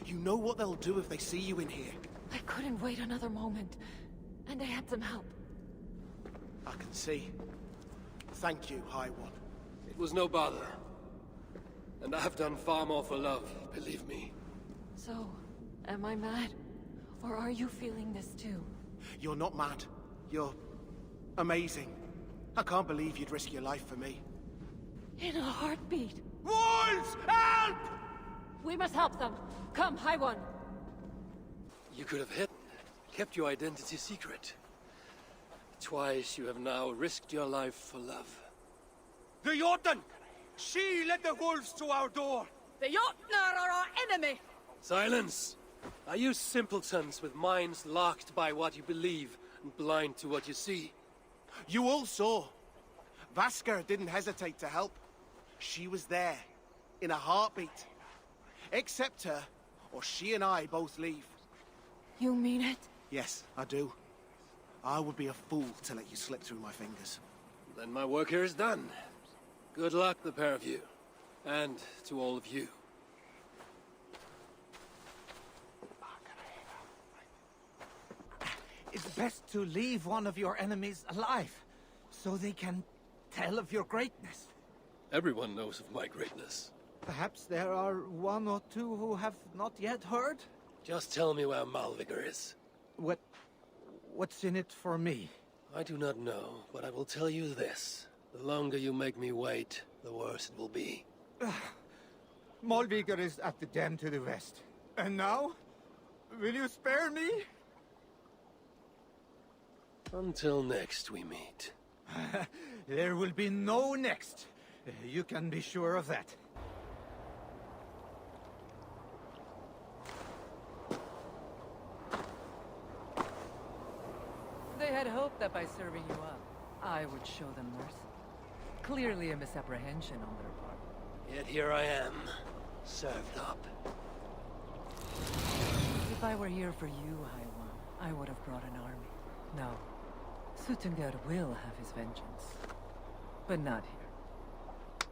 You know what they'll do if they see you in here. I couldn't wait another moment, and I had some help. I can see. Thank you, High One. It was no bother. And I have done far more for love, believe me. So, am I mad? Or are you feeling this too? You're not mad. You're... amazing. I can't believe you'd risk your life for me. In a heartbeat. Wolves! Help! We must help them. Come, High One. You could have hidden, kept your identity secret. Twice you have now risked your life for love. The Jotun! She led the wolves to our door! The Jotnar are our enemy! Silence! Are you simpletons with minds locked by what you believe and blind to what you see? You all saw. Vasker didn't hesitate to help. She was there, in a heartbeat. Accept her, or she and I both leave. You mean it? Yes, I do. I would be a fool to let you slip through my fingers. Then my work here is done. Good luck, the pair of you. And to all of you. It's best to leave one of your enemies alive, so they can tell of your greatness. Everyone knows of my greatness. Perhaps there are one or two who have not yet heard? Just tell me where Malvigr is. What's in it for me? I do not know, but I will tell you this. The longer you make me wait, the worse it will be. Malvigr is at the den to the west. And now? Will you spare me? Until next we meet. There will be no next. You can be sure of that. They had hoped that by serving you up, I would show them mercy. Clearly a misapprehension on their part. Yet here I am, served up. If I were here for you, High One, I would have brought an army. No. Suttungr will have his vengeance. But not here.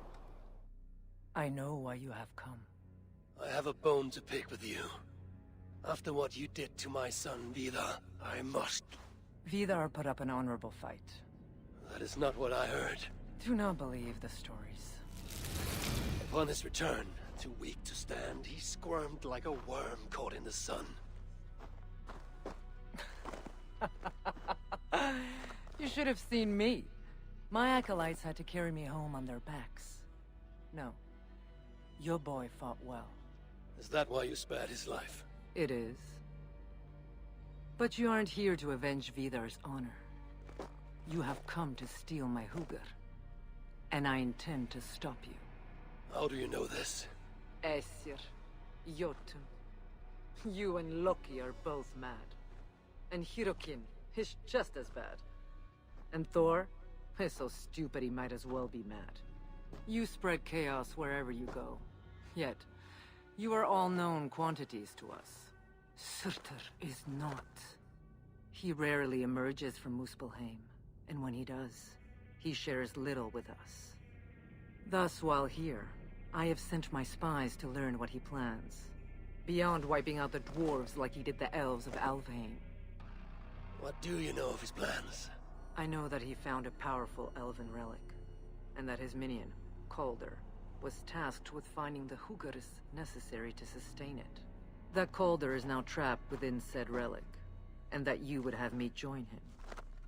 I know why you have come. I have a bone to pick with you. After what you did to my son, Vidar, I must... Vidar put up an honorable fight. That is not what I heard. Do not believe the stories. Upon his return, too weak to stand, he squirmed like a worm caught in the sun. You should have seen me. My acolytes had to carry me home on their backs. No. Your boy fought well. Is that why you spared his life? It is. But you aren't here to avenge Vidar's honor. You have come to steal my Hugr. And I intend to stop you. How do you know this? Aesir, Jotun. You and Loki are both mad. And Hirokin is just as bad. And Thor is so stupid he might as well be mad. You spread chaos wherever you go. Yet, you are all known quantities to us. Surtr is not. He rarely emerges from Muspelheim, and when he does, he shares little with us. Thus, while here, I have sent my spies to learn what he plans. Beyond wiping out the dwarves like he did the elves of Alfheim. What do you know of his plans? I know that he found a powerful elven relic, and that his minion, Baldr, was tasked with finding the Hugrs necessary to sustain it. That Baldr is now trapped within said relic, and that you would have me join him.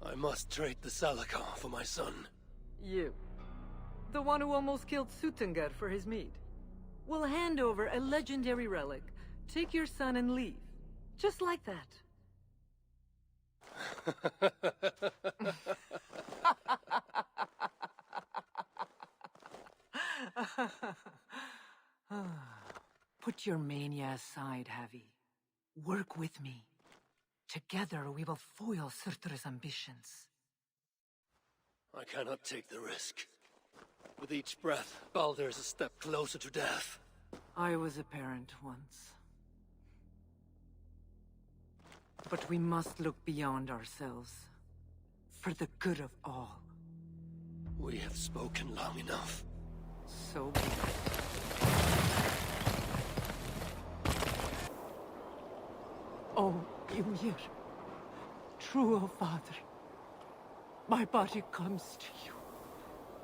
I must trade the Salakar for my son. You, the one who almost killed Suttungr for his meat, will hand over a legendary relic, take your son and leave. Just like that. Put your mania aside, Havi. Work with me. Together we will foil Surtr's ambitions. I cannot take the risk. With each breath, Baldr is a step closer to death. I was a parent once. But we must look beyond ourselves. For the good of all. We have spoken long enough. So be it. Oh, Ymir. True, O Father. My body comes to you.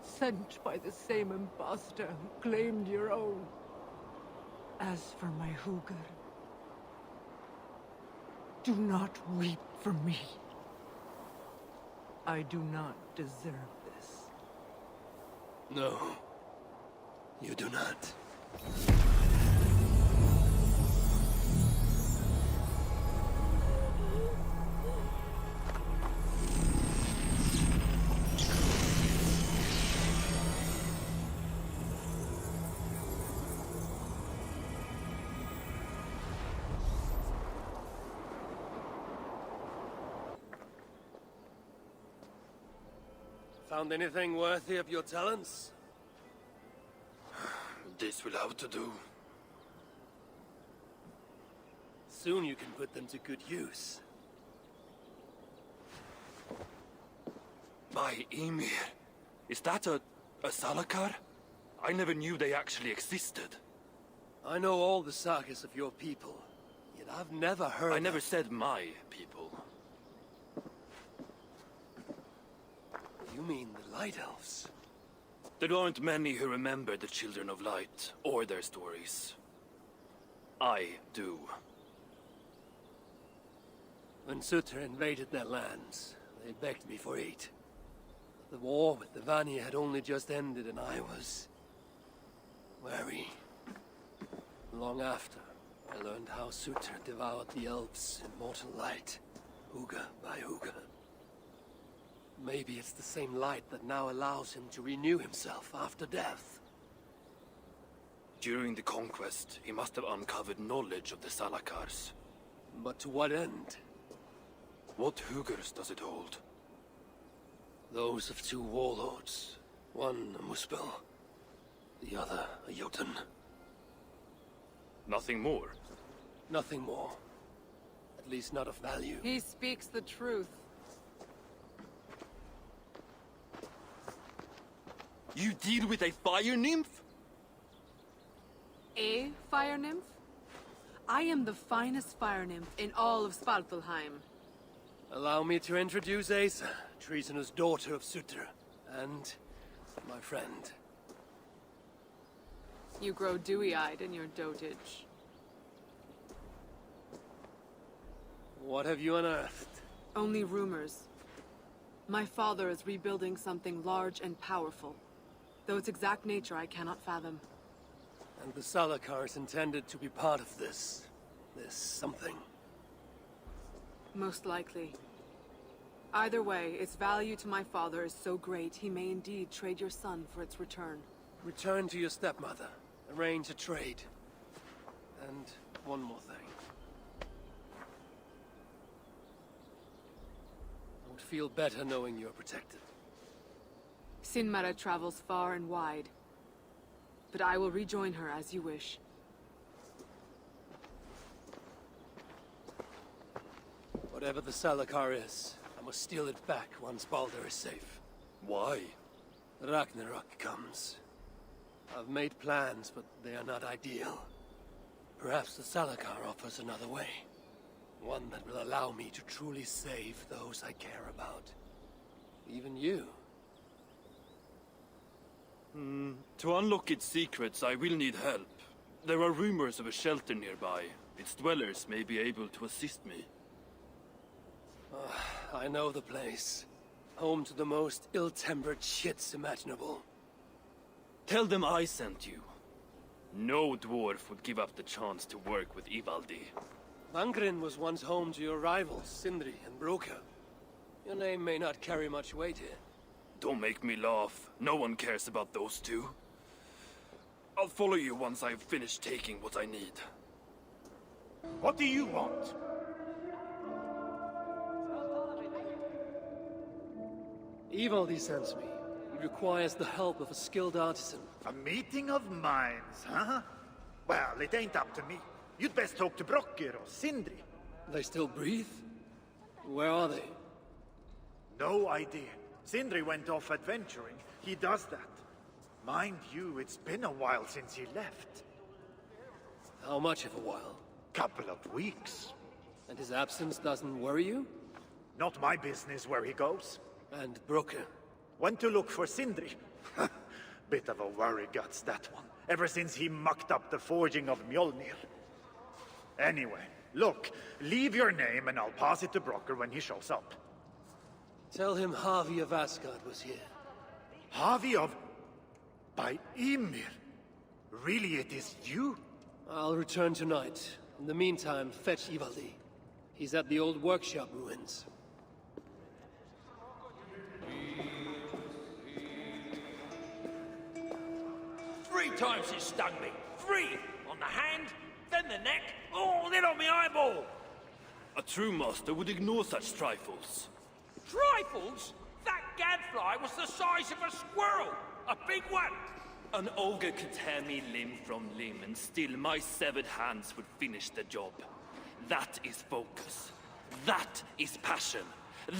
Sent by the same impostor who claimed your own. As for my Hugr, do not weep for me. I do not deserve this. No, you do not. Found anything worthy of your talents? This will have to do. Soon you can put them to good use. By Ymir. Is that a Salakar? I never knew they actually existed. I know all the sagas of your people, yet I've never heard I never said my people. You mean the Light Elves? There aren't many who remember the Children of Light, or their stories. I do. When Surtr invaded their lands, they begged me for aid. The war with the Vanir had only just ended and I was... wary. Long after, I learned how Surtr devoured the elves' immortal light, Huga by Huga. Maybe it's the same light that now allows him to renew himself after death. During the conquest, he must have uncovered knowledge of the Salakars. But to what end? What Hugers does it hold? Those of two warlords. One a Muspel, the other a Jotun. Nothing more? Nothing more. At least not of value. He speaks the truth. You deal with a fire nymph? A fire nymph? I am the finest fire nymph in all of Svartalfheim. Allow me to introduce Asa, treasonous daughter of Surtr, and my friend. You grow dewy-eyed in your dotage. What have you unearthed? Only rumors. My father is rebuilding something large and powerful, though its exact nature I cannot fathom. And the Salakar is intended to be part of this something. Most likely. Either way, its value to my father is so great he may indeed trade your son for its return. Return to your stepmother. Arrange a trade. And one more thing. I would feel better knowing you're protected. Sinmara travels far and wide, but I will rejoin her as you wish. Whatever the Salakar is, I must steal it back once Baldr is safe. Why? Ragnarok comes. I've made plans, but they are not ideal. Perhaps the Salakar offers another way. One that will allow me to truly save those I care about. Even you. To unlock its secrets, I will need help. There are rumors of a shelter nearby. Its dwellers may be able to assist me. I know the place. Home to the most ill-tempered shits imaginable. Tell them I sent you. No dwarf would give up the chance to work with Ivaldi. Vangrin was once home to your rivals, Sindri and Broka. Your name may not carry much weight here. Don't make me laugh. No one cares about those two. I'll follow you once I've finished taking what I need. What do you want? Ivaldi sends me. He requires the help of a skilled artisan. A meeting of minds, huh? Well, it ain't up to me. You'd best talk to Brokkr or Sindri. They still breathe? Where are they? No idea. Sindri went off adventuring. He does that. Mind you, it's been a while since he left. How much of a while? Couple of weeks. And his absence doesn't worry you? Not my business where he goes. And Brokkr? Went to look for Sindri. Bit of a worry guts, that one. Ever since he mucked up the forging of Mjolnir. Anyway, look, leave your name and I'll pass it to Brokkr when he shows up. Tell him Havi of Asgard was here. Havi of... by Ymir? Really, it is you? I'll return tonight. In the meantime, fetch Ivaldi. He's at the old workshop ruins. 3 times it stung me. 3! On the hand, then the neck, oh, then on my eyeball! A true master would ignore such trifles. Trifles? That gadfly was the size of a squirrel! A big one! An ogre could tear me limb from limb, and still my severed hands would finish the job. That is focus. That is passion.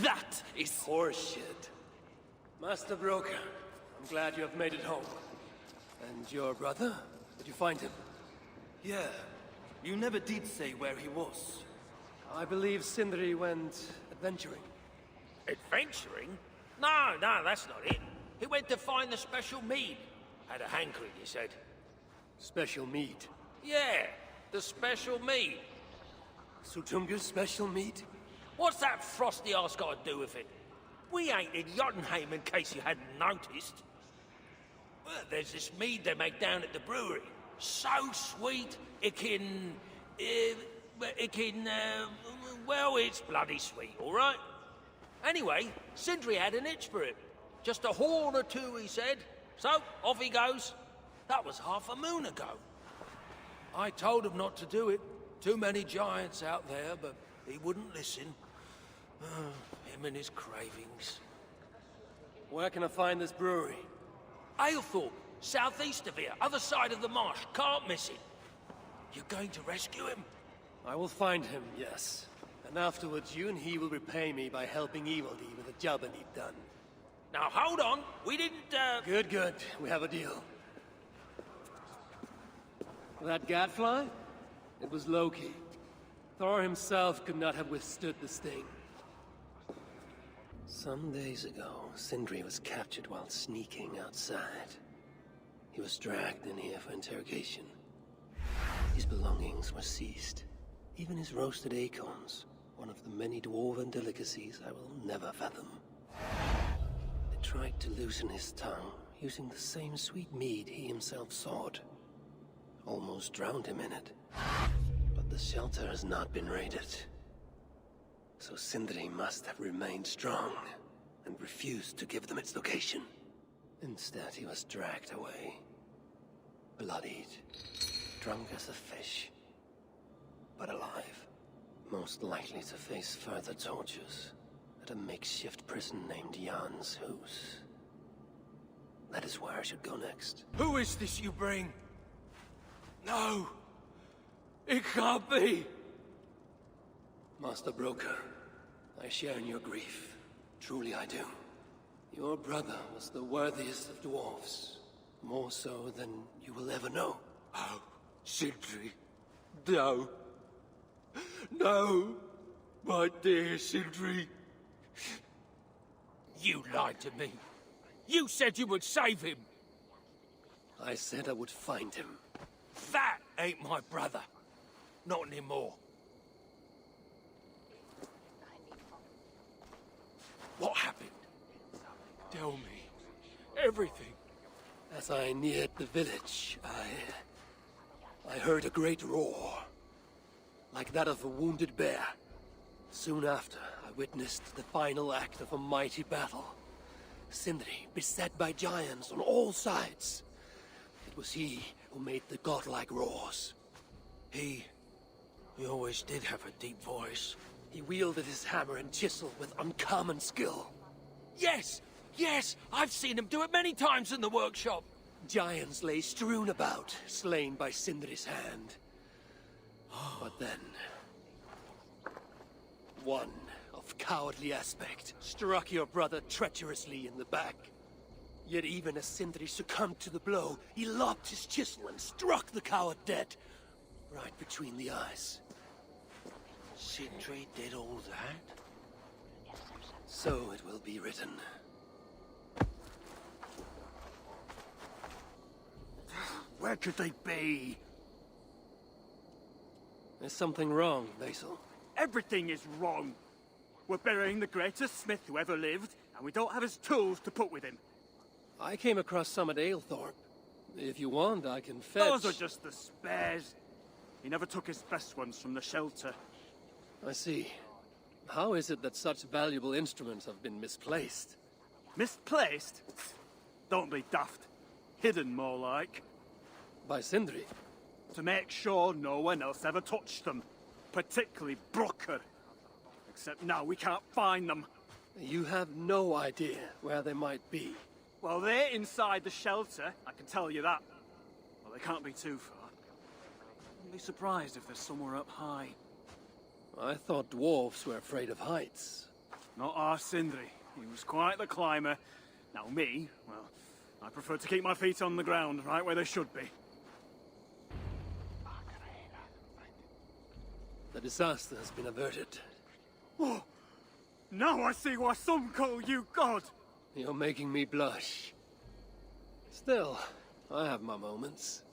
That is... horseshit. Master Broker, I'm glad you have made it home. And your brother? Did you find him? Yeah. You never did say where he was. I believe Sindri went adventuring. Adventuring? No, that's not it. He went to find the special mead. Had a hankering, he said. Special mead? Yeah, the special mead. Surtr's special mead? What's that frosty arse got to do with it? We ain't in Jotunheim, in case you hadn't noticed. Well, there's this mead they make down at the brewery. So sweet, well, it's bloody sweet, all right? Anyway, Sindri had an itch for it. Just a horn or two, he said. So, off he goes. That was half a moon ago. I told him not to do it. Too many giants out there, but he wouldn't listen. Him and his cravings. Where can I find this brewery? Ailthorpe, southeast of here, other side of the marsh. Can't miss it. You're going to rescue him? I will find him, yes. And afterwards, you and he will repay me by helping Evildy with the job I need done. Now, hold on. We didn't, Good. We have a deal. That gadfly? It was Loki. Thor himself could not have withstood the sting. Some days ago, Sindri was captured while sneaking outside. He was dragged in here for interrogation. His belongings were seized. Even his roasted acorns, one of the many dwarven delicacies I will never fathom. They tried to loosen his tongue, using the same sweet mead he himself sought. Almost drowned him in it. But the shelter has not been raided. So Sindri must have remained strong, and refused to give them its location. Instead, he was dragged away. Bloodied, drunk as a fish, but alive. Most likely to face further tortures at a makeshift prison named Jan's Hus. That is where I should go next. Who is this you bring? No! It can't be! Master Broker, I share in your grief. Truly I do. Your brother was the worthiest of dwarves. More so than you will ever know. Oh, Sindri. No. No! My dear Sindri. You lied to me. You said you would save him. I said I would find him. That ain't my brother. Not anymore. What happened? Tell me. Everything. As I neared the village, I heard a great roar. Like that of a wounded bear. Soon after, I witnessed the final act of a mighty battle. Sindri, beset by giants on all sides. It was he who made the godlike roars. He always did have a deep voice. He wielded his hammer and chisel with uncommon skill. Yes! Yes! I've seen him do it many times in the workshop! Giants lay strewn about, slain by Sindri's hand. But then... one of cowardly aspect struck your brother treacherously in the back. Yet even as Sindri succumbed to the blow, he lopped his chisel and struck the coward dead, right between the eyes. Sindri did all that? So it will be written. Where could they be? There's something wrong, Basil. Everything is wrong. We're burying the greatest smith who ever lived, and we don't have his tools to put with him. I came across some at Ailthorpe. If you want, I can fetch... Those are just the spares. He never took his best ones from the shelter. I see. How is it that such valuable instruments have been misplaced? Misplaced? Don't be daft. Hidden, more like. By Sindri? To make sure no one else ever touched them. Particularly Broker. Except now we can't find them. You have no idea where they might be. Well, they're inside the shelter, I can tell you that. Well, they can't be too far. Wouldn't be surprised if they're somewhere up high. I thought dwarves were afraid of heights. Not our Sindri. He was quite the climber, Now me, well, I prefer to keep my feet on the ground, right where they should be. The disaster has been averted. Oh, now I see why some call you God! You're making me blush. Still, I have my moments.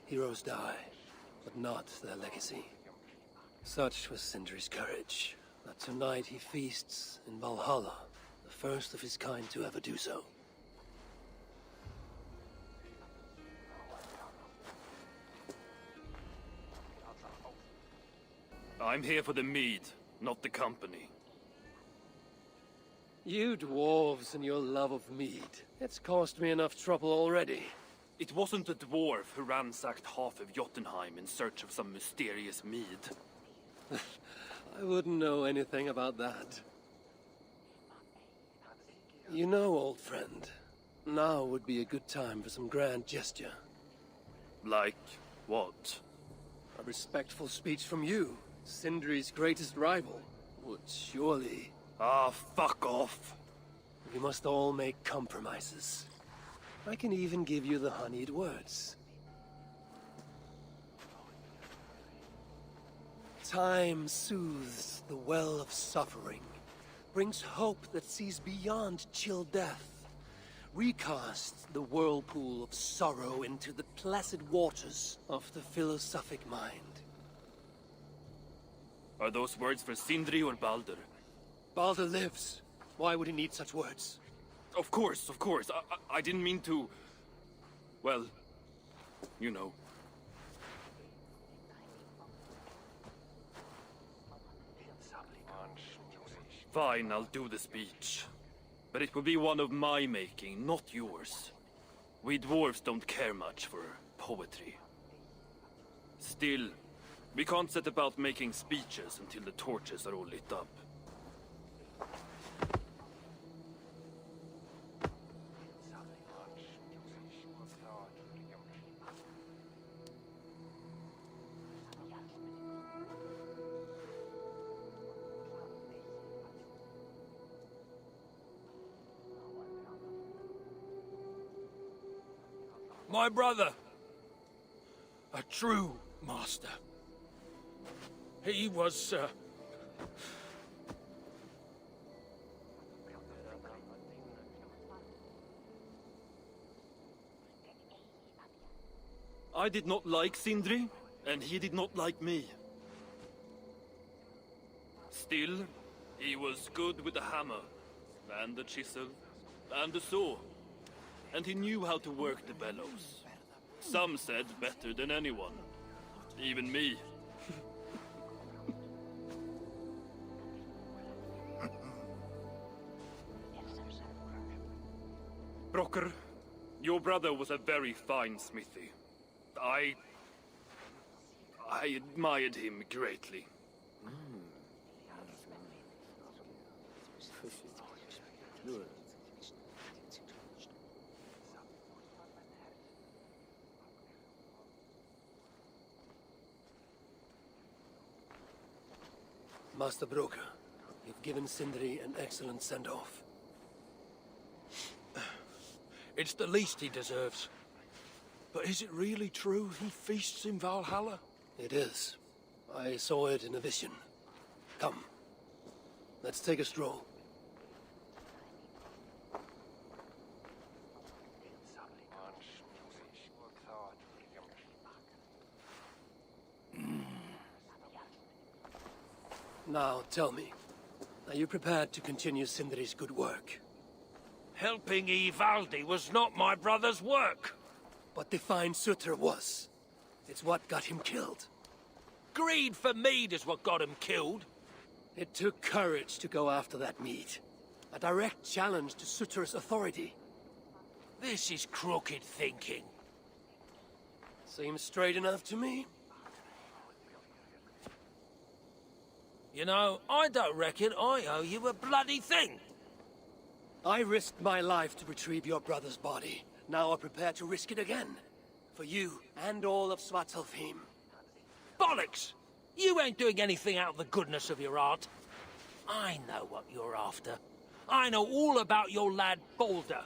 Heroes die, but not their legacy. Such was Sindri's courage, that tonight he feasts in Valhalla, the first of his kind to ever do so. I'm here for the mead, not the company. You dwarves and your love of mead. It's caused me enough trouble already. It wasn't a dwarf who ransacked half of Jotunheim in search of some mysterious mead. I wouldn't know anything about that. You know, old friend, now would be a good time for some grand gesture. Like what? A respectful speech from you, Sindri's greatest rival, would surely... Ah, fuck off! We must all make compromises. I can even give you the honeyed words. Time soothes the well of suffering, brings hope that sees beyond chill death, recasts the whirlpool of sorrow into the placid waters of the philosophic mind. Are those words for Sindri or Baldr? Baldr lives. Why would he need such words? Of course, of course. I didn't mean to... Well, you know. Fine, I'll do the speech. But it will be one of my making, not yours. We dwarves don't care much for poetry. Still, we can't set about making speeches until the torches are all lit up. My brother. A true master. He was, I did not like Sindri, and he did not like me. Still, he was good with the hammer, and the chisel, and the saw. And he knew how to work the bellows. Some said better than anyone. Even me. Brocker, your brother was a very fine smithy. I admired him greatly. Master Broker, you've given Sindri an excellent send-off. It's the least he deserves. But is it really true he feasts in Valhalla? It is. I saw it in a vision. Come. Let's take a stroll. Now, tell me, are you prepared to continue Sindri's good work? Helping Ivaldi was not my brother's work. But to find Surtr was. It's what got him killed. Greed for mead is what got him killed. It took courage to go after that mead. A direct challenge to Surtr's authority. This is crooked thinking. Seems straight enough to me. You know, I don't reckon I owe you a bloody thing. I risked my life to retrieve your brother's body. Now I'm prepared to risk it again. For you and all of Svartalfheim. Bollocks! You ain't doing anything out of the goodness of your heart. I know what you're after. I know all about your lad Baldr.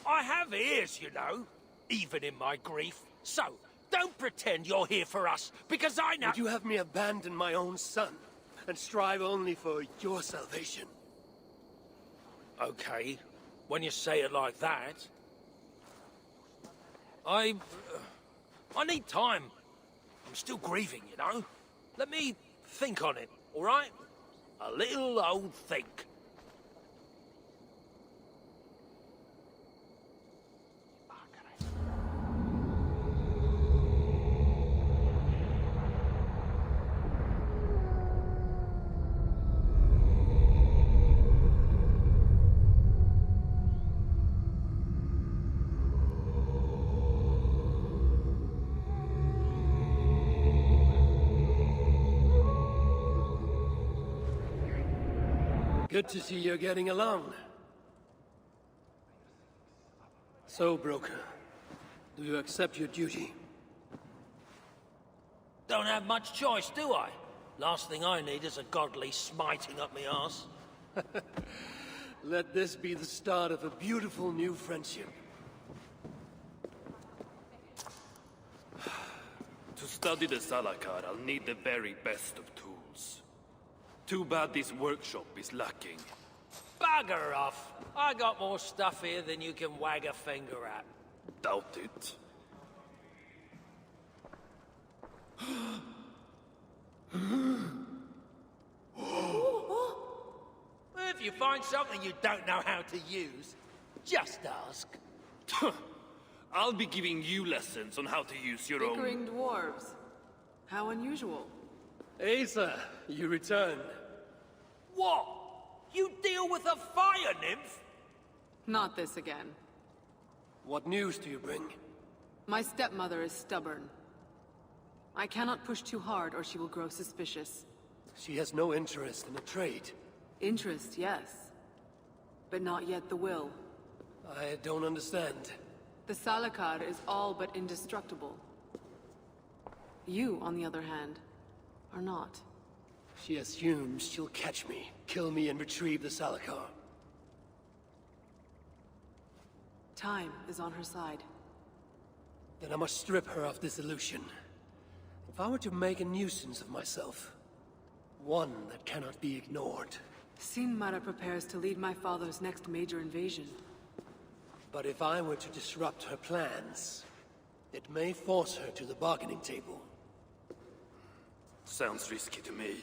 I have ears, you know, even in my grief. So, don't pretend you're here for us, because I know— Would you have me abandon my own son, and strive only for your salvation? Okay, when you say it like that. I need time. I'm still grieving, you know? Let me think on it, all right? A little old think. Good to see you're getting along. So, broker, do you accept your duty? Don't have much choice, do I? Last thing I need is a godly smiting up me arse. Let this be the start of a beautiful new friendship. To study the Salakar, I'll need the very best of tools. Too bad this workshop is lacking. Bugger off! I got more stuff here than you can wag a finger at. Doubt it. If you find something you don't know how to use, just ask. I'll be giving you lessons on how to use your own— Bickering dwarves. How unusual. Asa, you returned. What? You deal with a fire nymph? Not this again. What news do you bring? My stepmother is stubborn. I cannot push too hard or she will grow suspicious. She has no interest in a trade. Interest, yes. But not yet the will. I don't understand. The Salakar is all but indestructible. You, on the other hand, are not. She assumes she'll catch me, kill me, and retrieve the Salakar. Time is on her side. Then I must strip her of this illusion. If I were to make a nuisance of myself, one that cannot be ignored. Sinmara prepares to lead my father's next major invasion. But if I were to disrupt her plans, it may force her to the bargaining table. Sounds risky to me.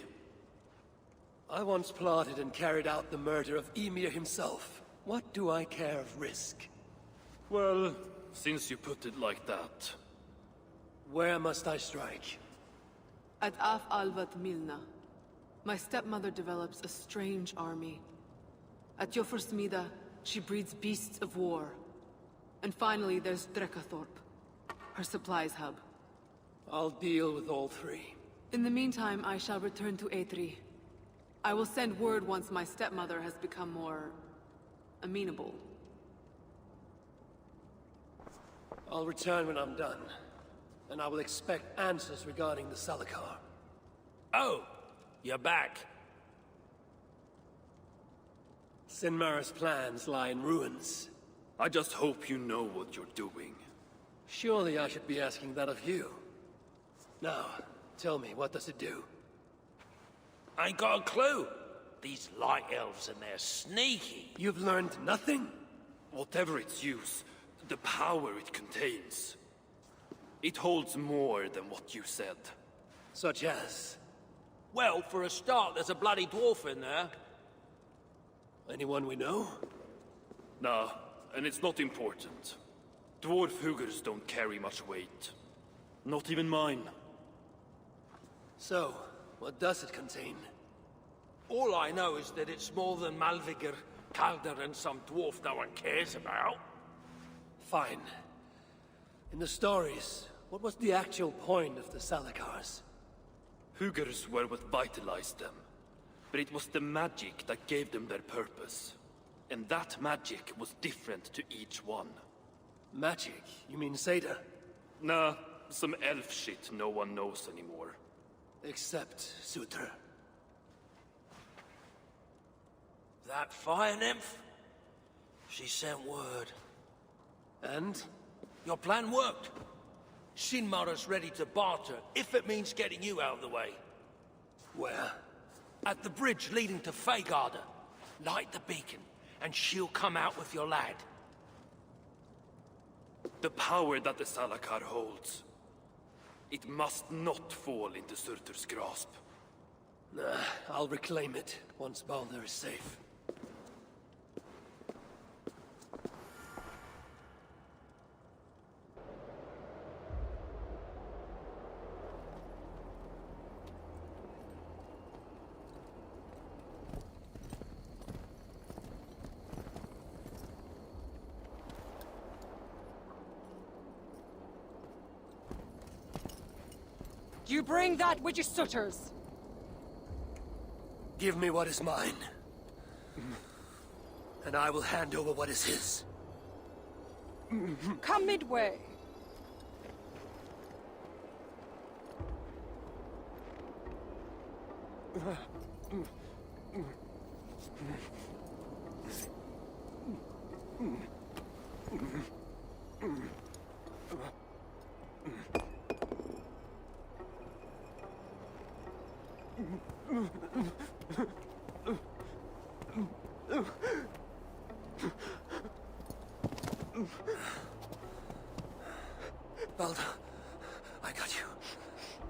I once plotted and carried out the murder of Ymir himself. What do I care of risk? Well, since you put it like that... Where must I strike? At Af Alvat Milna, my stepmother develops a strange army. At Jofursmida, she breeds beasts of war. And finally, there's Drekathorp, her supplies hub. I'll deal with all three. In the meantime, I shall return to Eitri. I will send word once my stepmother has become more... amenable. I'll return when I'm done. And I will expect answers regarding the Salakar. Oh, you're back. Sinmara's plans lie in ruins. I just hope you know what you're doing. Surely I should be asking that of you. Now, tell me, what does it do? Ain't got a clue. These light elves and they're sneaky. You've learned nothing? Whatever its use, the power it contains. It holds more than what you said. Such as? Well, for a start, there's a bloody dwarf in there. Anyone we know? Nah, and it's not important. Dwarf Hugers don't carry much weight. Not even mine. So, what does it contain? All I know is that it's more than Malvigar, Kaldr, and some dwarf no one cares about. Fine. In the stories, what was the actual point of the Salakars? Hugers were what vitalized them. But it was the magic that gave them their purpose. And that magic was different to each one. Magic? You mean Seda? Nah, some elf shit no one knows anymore. Except Surtr. That fire nymph? She sent word. And? Your plan worked. Shinmara's ready to barter, if it means getting you out of the way. Where? At the bridge leading to Feygarda. Light the beacon, and she'll come out with your lad. The power that the Salakar holds. It must not fall into Surtr's grasp. Nah, I'll reclaim it once Baldr is safe. You bring that which is Surtr's. Give me what is mine. And I will hand over what is his. Come midway. Baldr, I got you.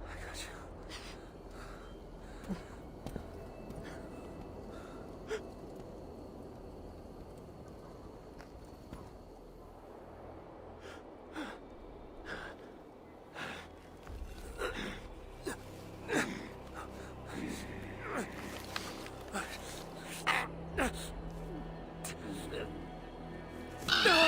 I got you. No.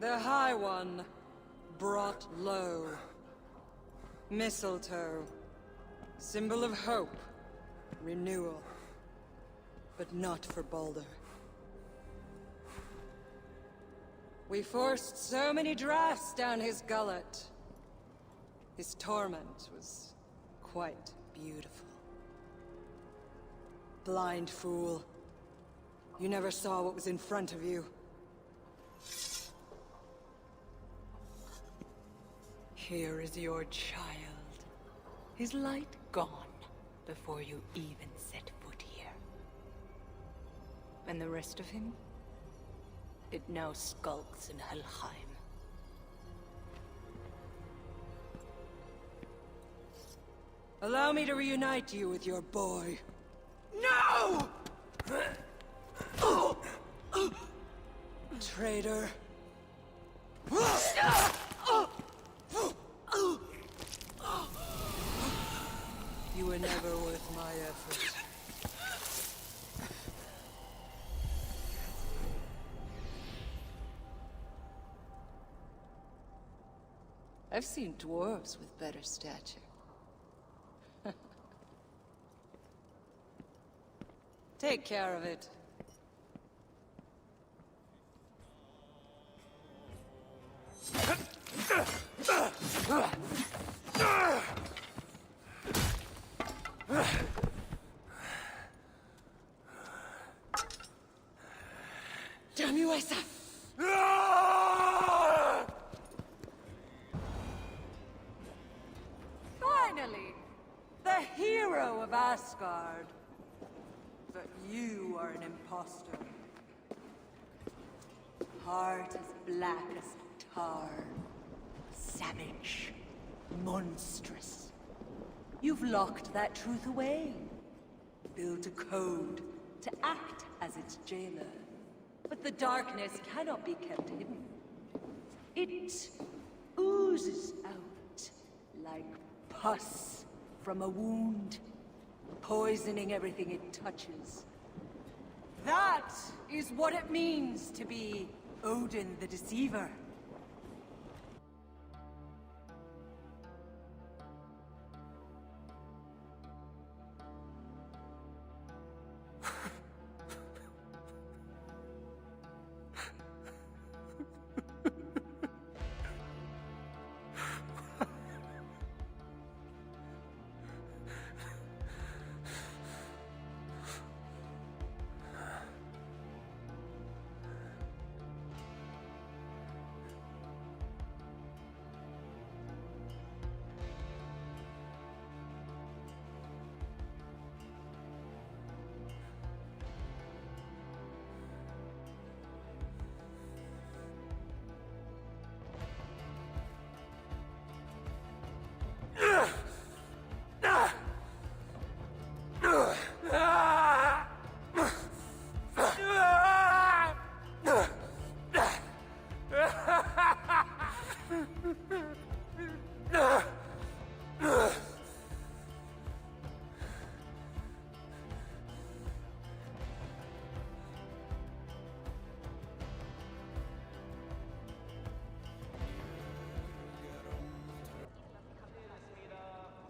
The High One brought low. Mistletoe. Symbol of hope. Renewal. But not for Baldr. We forced so many drafts down his gullet. His torment was quite beautiful. Blind fool. You never saw what was in front of you. Here is your child. His light gone before you even set foot here. And the rest of him? It now skulks in Helheim. Allow me to reunite you with your boy. No! Traitor. You were never worth my effort. I've seen dwarves with better stature. Take care of it. Damn you, Asa! Finally! The hero of Asgard! But you are an imposter. Heart as black as tar. Savage. Monstrous. You've locked that truth away. Built a code to act as its jailer. But the darkness cannot be kept hidden. It oozes out like pus from a wound, poisoning everything it touches. That is what it means to be Odin the Deceiver.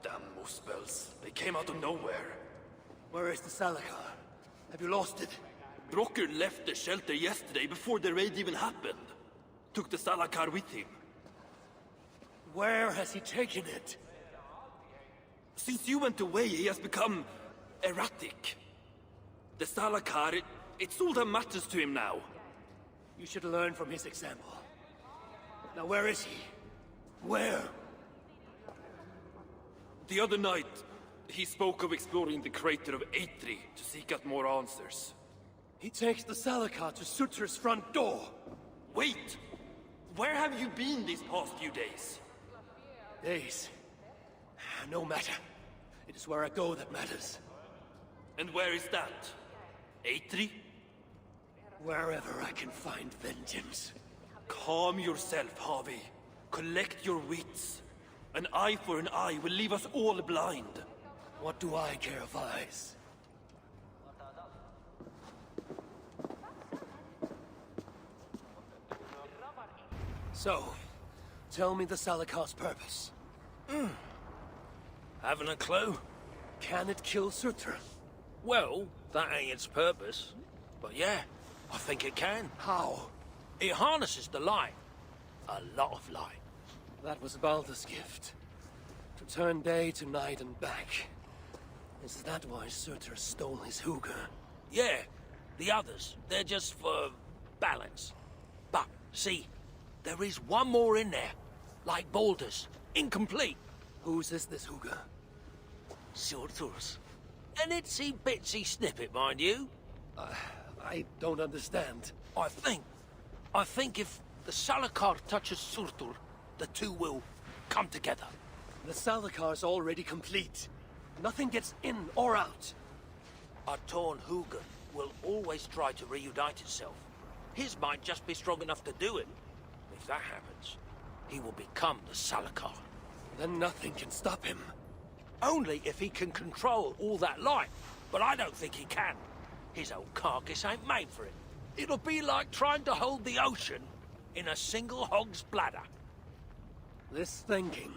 Damn Muspels. They came out of nowhere. Where is the Salakar? Have you lost it? Brocker left the shelter yesterday before the raid even happened. Took the Salakar with him. Where has he taken it? Since you went away, he has become erratic. The Salakar, it's all that matters to him now. You should learn from his example. Now where is he? Where? The other night, he spoke of exploring the crater of Eitri to seek out more answers. He takes the Salakar to Surtr's front door. Wait! Where have you been these past few days? Days? No matter. It is where I go that matters. And where is that? Eitri? Wherever I can find vengeance. Calm yourself, Harvey. Collect your wits. An eye for an eye will leave us all blind. What do I care of eyes? So, tell me the Salakar's purpose. Haven't a clue. Can it kill Surtr? Well, that ain't its purpose. But yeah, I think it can. How? It harnesses the light. A lot of light. That was Baldr's gift. To turn day to night and back. Is that why Surtr stole his hugger? Yeah, the others, they're just for balance. But, see, there is one more in there. Like Baldr's. Incomplete. Whose is this hugger? Surtr's. An itsy bitsy snippet, mind you. I don't understand. I think if the Salakar touches Surtr, the two will come together. The Salakar's already complete. Nothing gets in or out. A torn hugger will always try to reunite itself. His might just be strong enough to do it. If that happens, he will become the Salakar. Then nothing can stop him. Only if he can control all that light. But I don't think he can. His old carcass ain't made for it. It'll be like trying to hold the ocean in a single hog's bladder. This thinking.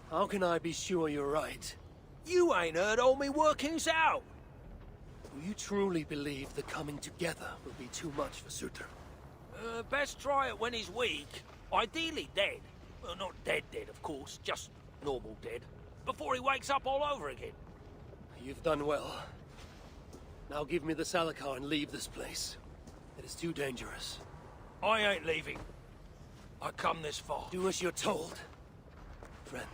How can I be sure you're right? You ain't heard all me workings out. Do you truly believe the coming together will be too much for Surtr? Best try it when he's weak. Ideally dead. Well, not dead, of course. Just normal dead. Before he wakes up all over again. You've done well. Now give me the Salakar and leave this place. It is too dangerous. I ain't leaving. I come this far. Do as you're told, friend.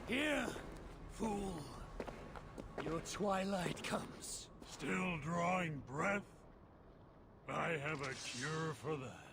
Here, fool. Your twilight comes. Still drawing breath? I have a cure for that.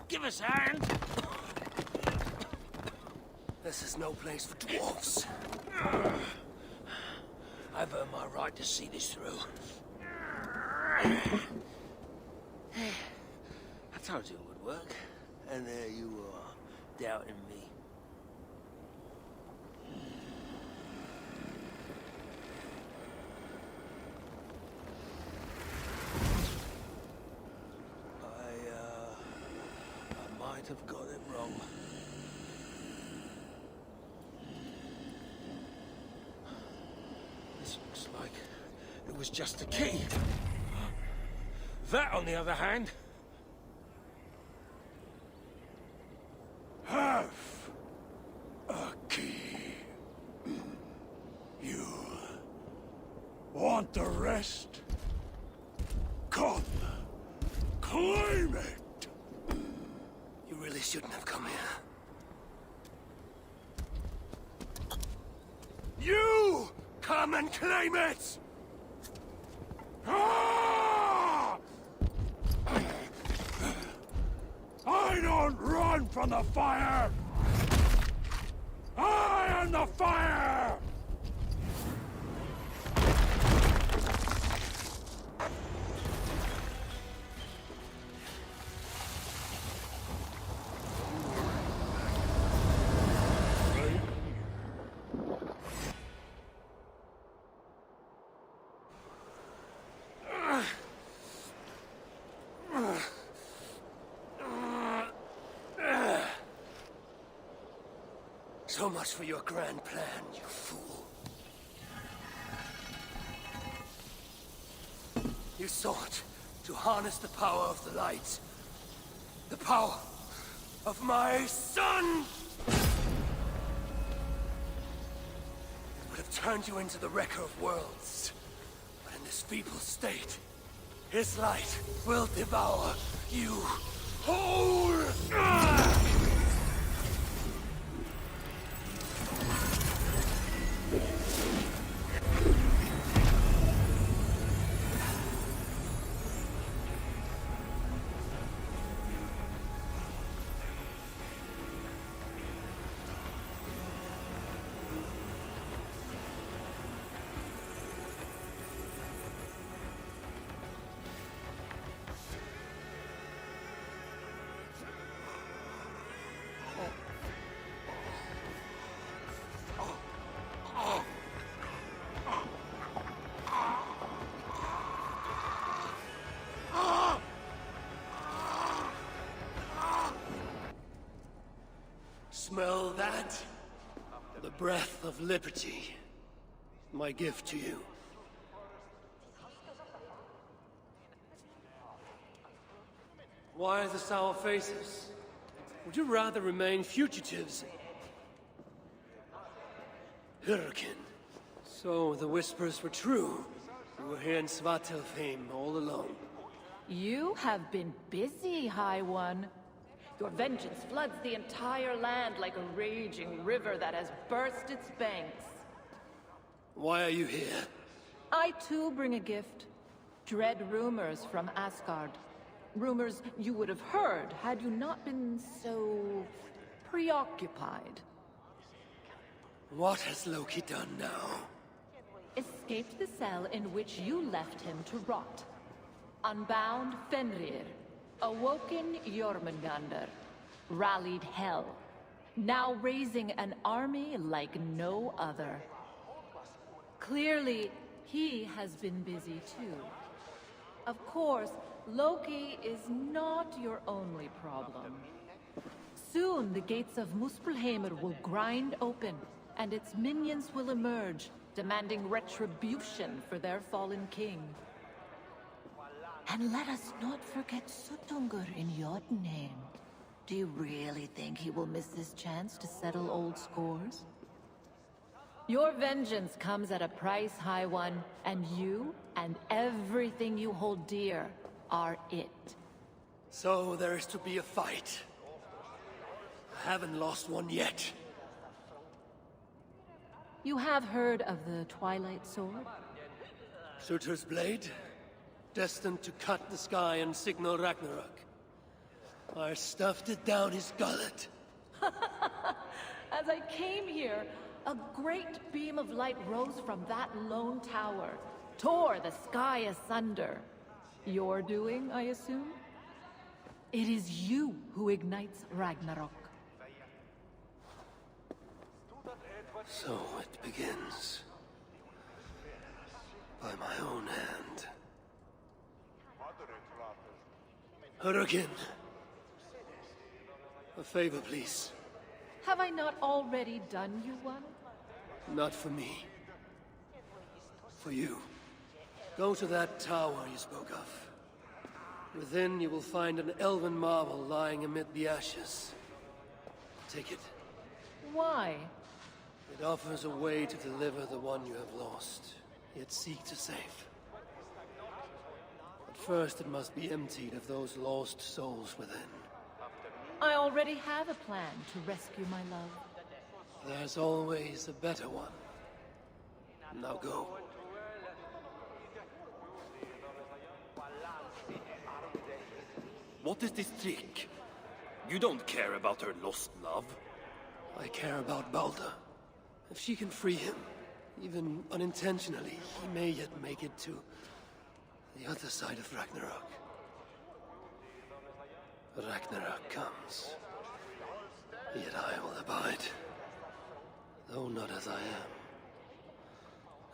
Give us a hand! This is no place for dwarves. I've earned my right to see this through. I told you it would work, and there you are, doubting me. I might have got it wrong. This looks like it was just a key. That, on the other hand... Half a key. You want the rest? Come, claim it! You really shouldn't have come here. You come and claim it! Ah! I don't run from the fire! I am the fire! So much for your grand plan, you fool. You sought to harness the power of the light. The power of my son! It would have turned you into the wrecker of worlds. But in this feeble state, his light will devour you whole! Smell that? The breath of liberty. My gift to you. Why the sour faces? Would you rather remain fugitives? Hurricane. So the whispers were true. You were here in Svartalfheim all alone. You have been busy, High One. Your vengeance floods the entire land like a raging river that has burst its banks. Why are you here? I too bring a gift. Dread rumors from Asgard. Rumors you would have heard had you not been so preoccupied. What has Loki done now? Escaped the cell in which you left him to rot. Unbound Fenrir. Awoken Jormungandr. Rallied Hel. Now raising an army like no other. Clearly, he has been busy too. Of course, Loki is not your only problem. Soon the gates of Muspelheim will grind open, and its minions will emerge, demanding retribution for their fallen king. And let us not forget Suttungr in Jotunheim. Do you really think he will miss this chance to settle old scores? Your vengeance comes at a price, High One, and you and everything you hold dear are it. So there is to be a fight. I haven't lost one yet. You have heard of the Twilight Sword? Surtr's blade, destined to cut the sky and signal Ragnarok. I stuffed it down his gullet. As I came here, a great beam of light rose from that lone tower, tore the sky asunder. Your doing, I assume? It is you who ignites Ragnarok. So it begins. By my own hand. Hurricane! A favor, please. Have I not already done you one? Not for me. For you. Go to that tower you spoke of. Within, you will find an elven marvel lying amid the ashes. Take it. Why? It offers a way to deliver the one you have lost, yet seek to save. But first, it must be emptied of those lost souls within. I already have a plan to rescue my love. There's always a better one. Now go. What is this trick? You don't care about her lost love? I care about Baldr. If she can free him, even unintentionally, he may yet make it to the other side of Ragnarok. Ragnarok comes, yet I will abide, though not as I am,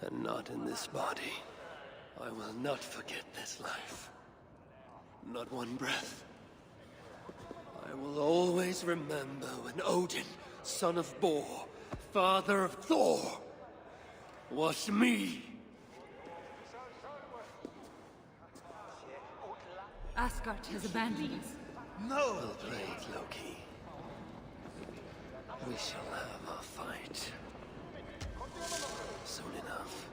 and not in this body. I will not forget this life, not one breath. I will always remember when Odin, son of Bor, father of Thor, was me. Asgard has abandoned us. No! Well played, Loki. We shall have our fight. Soon enough.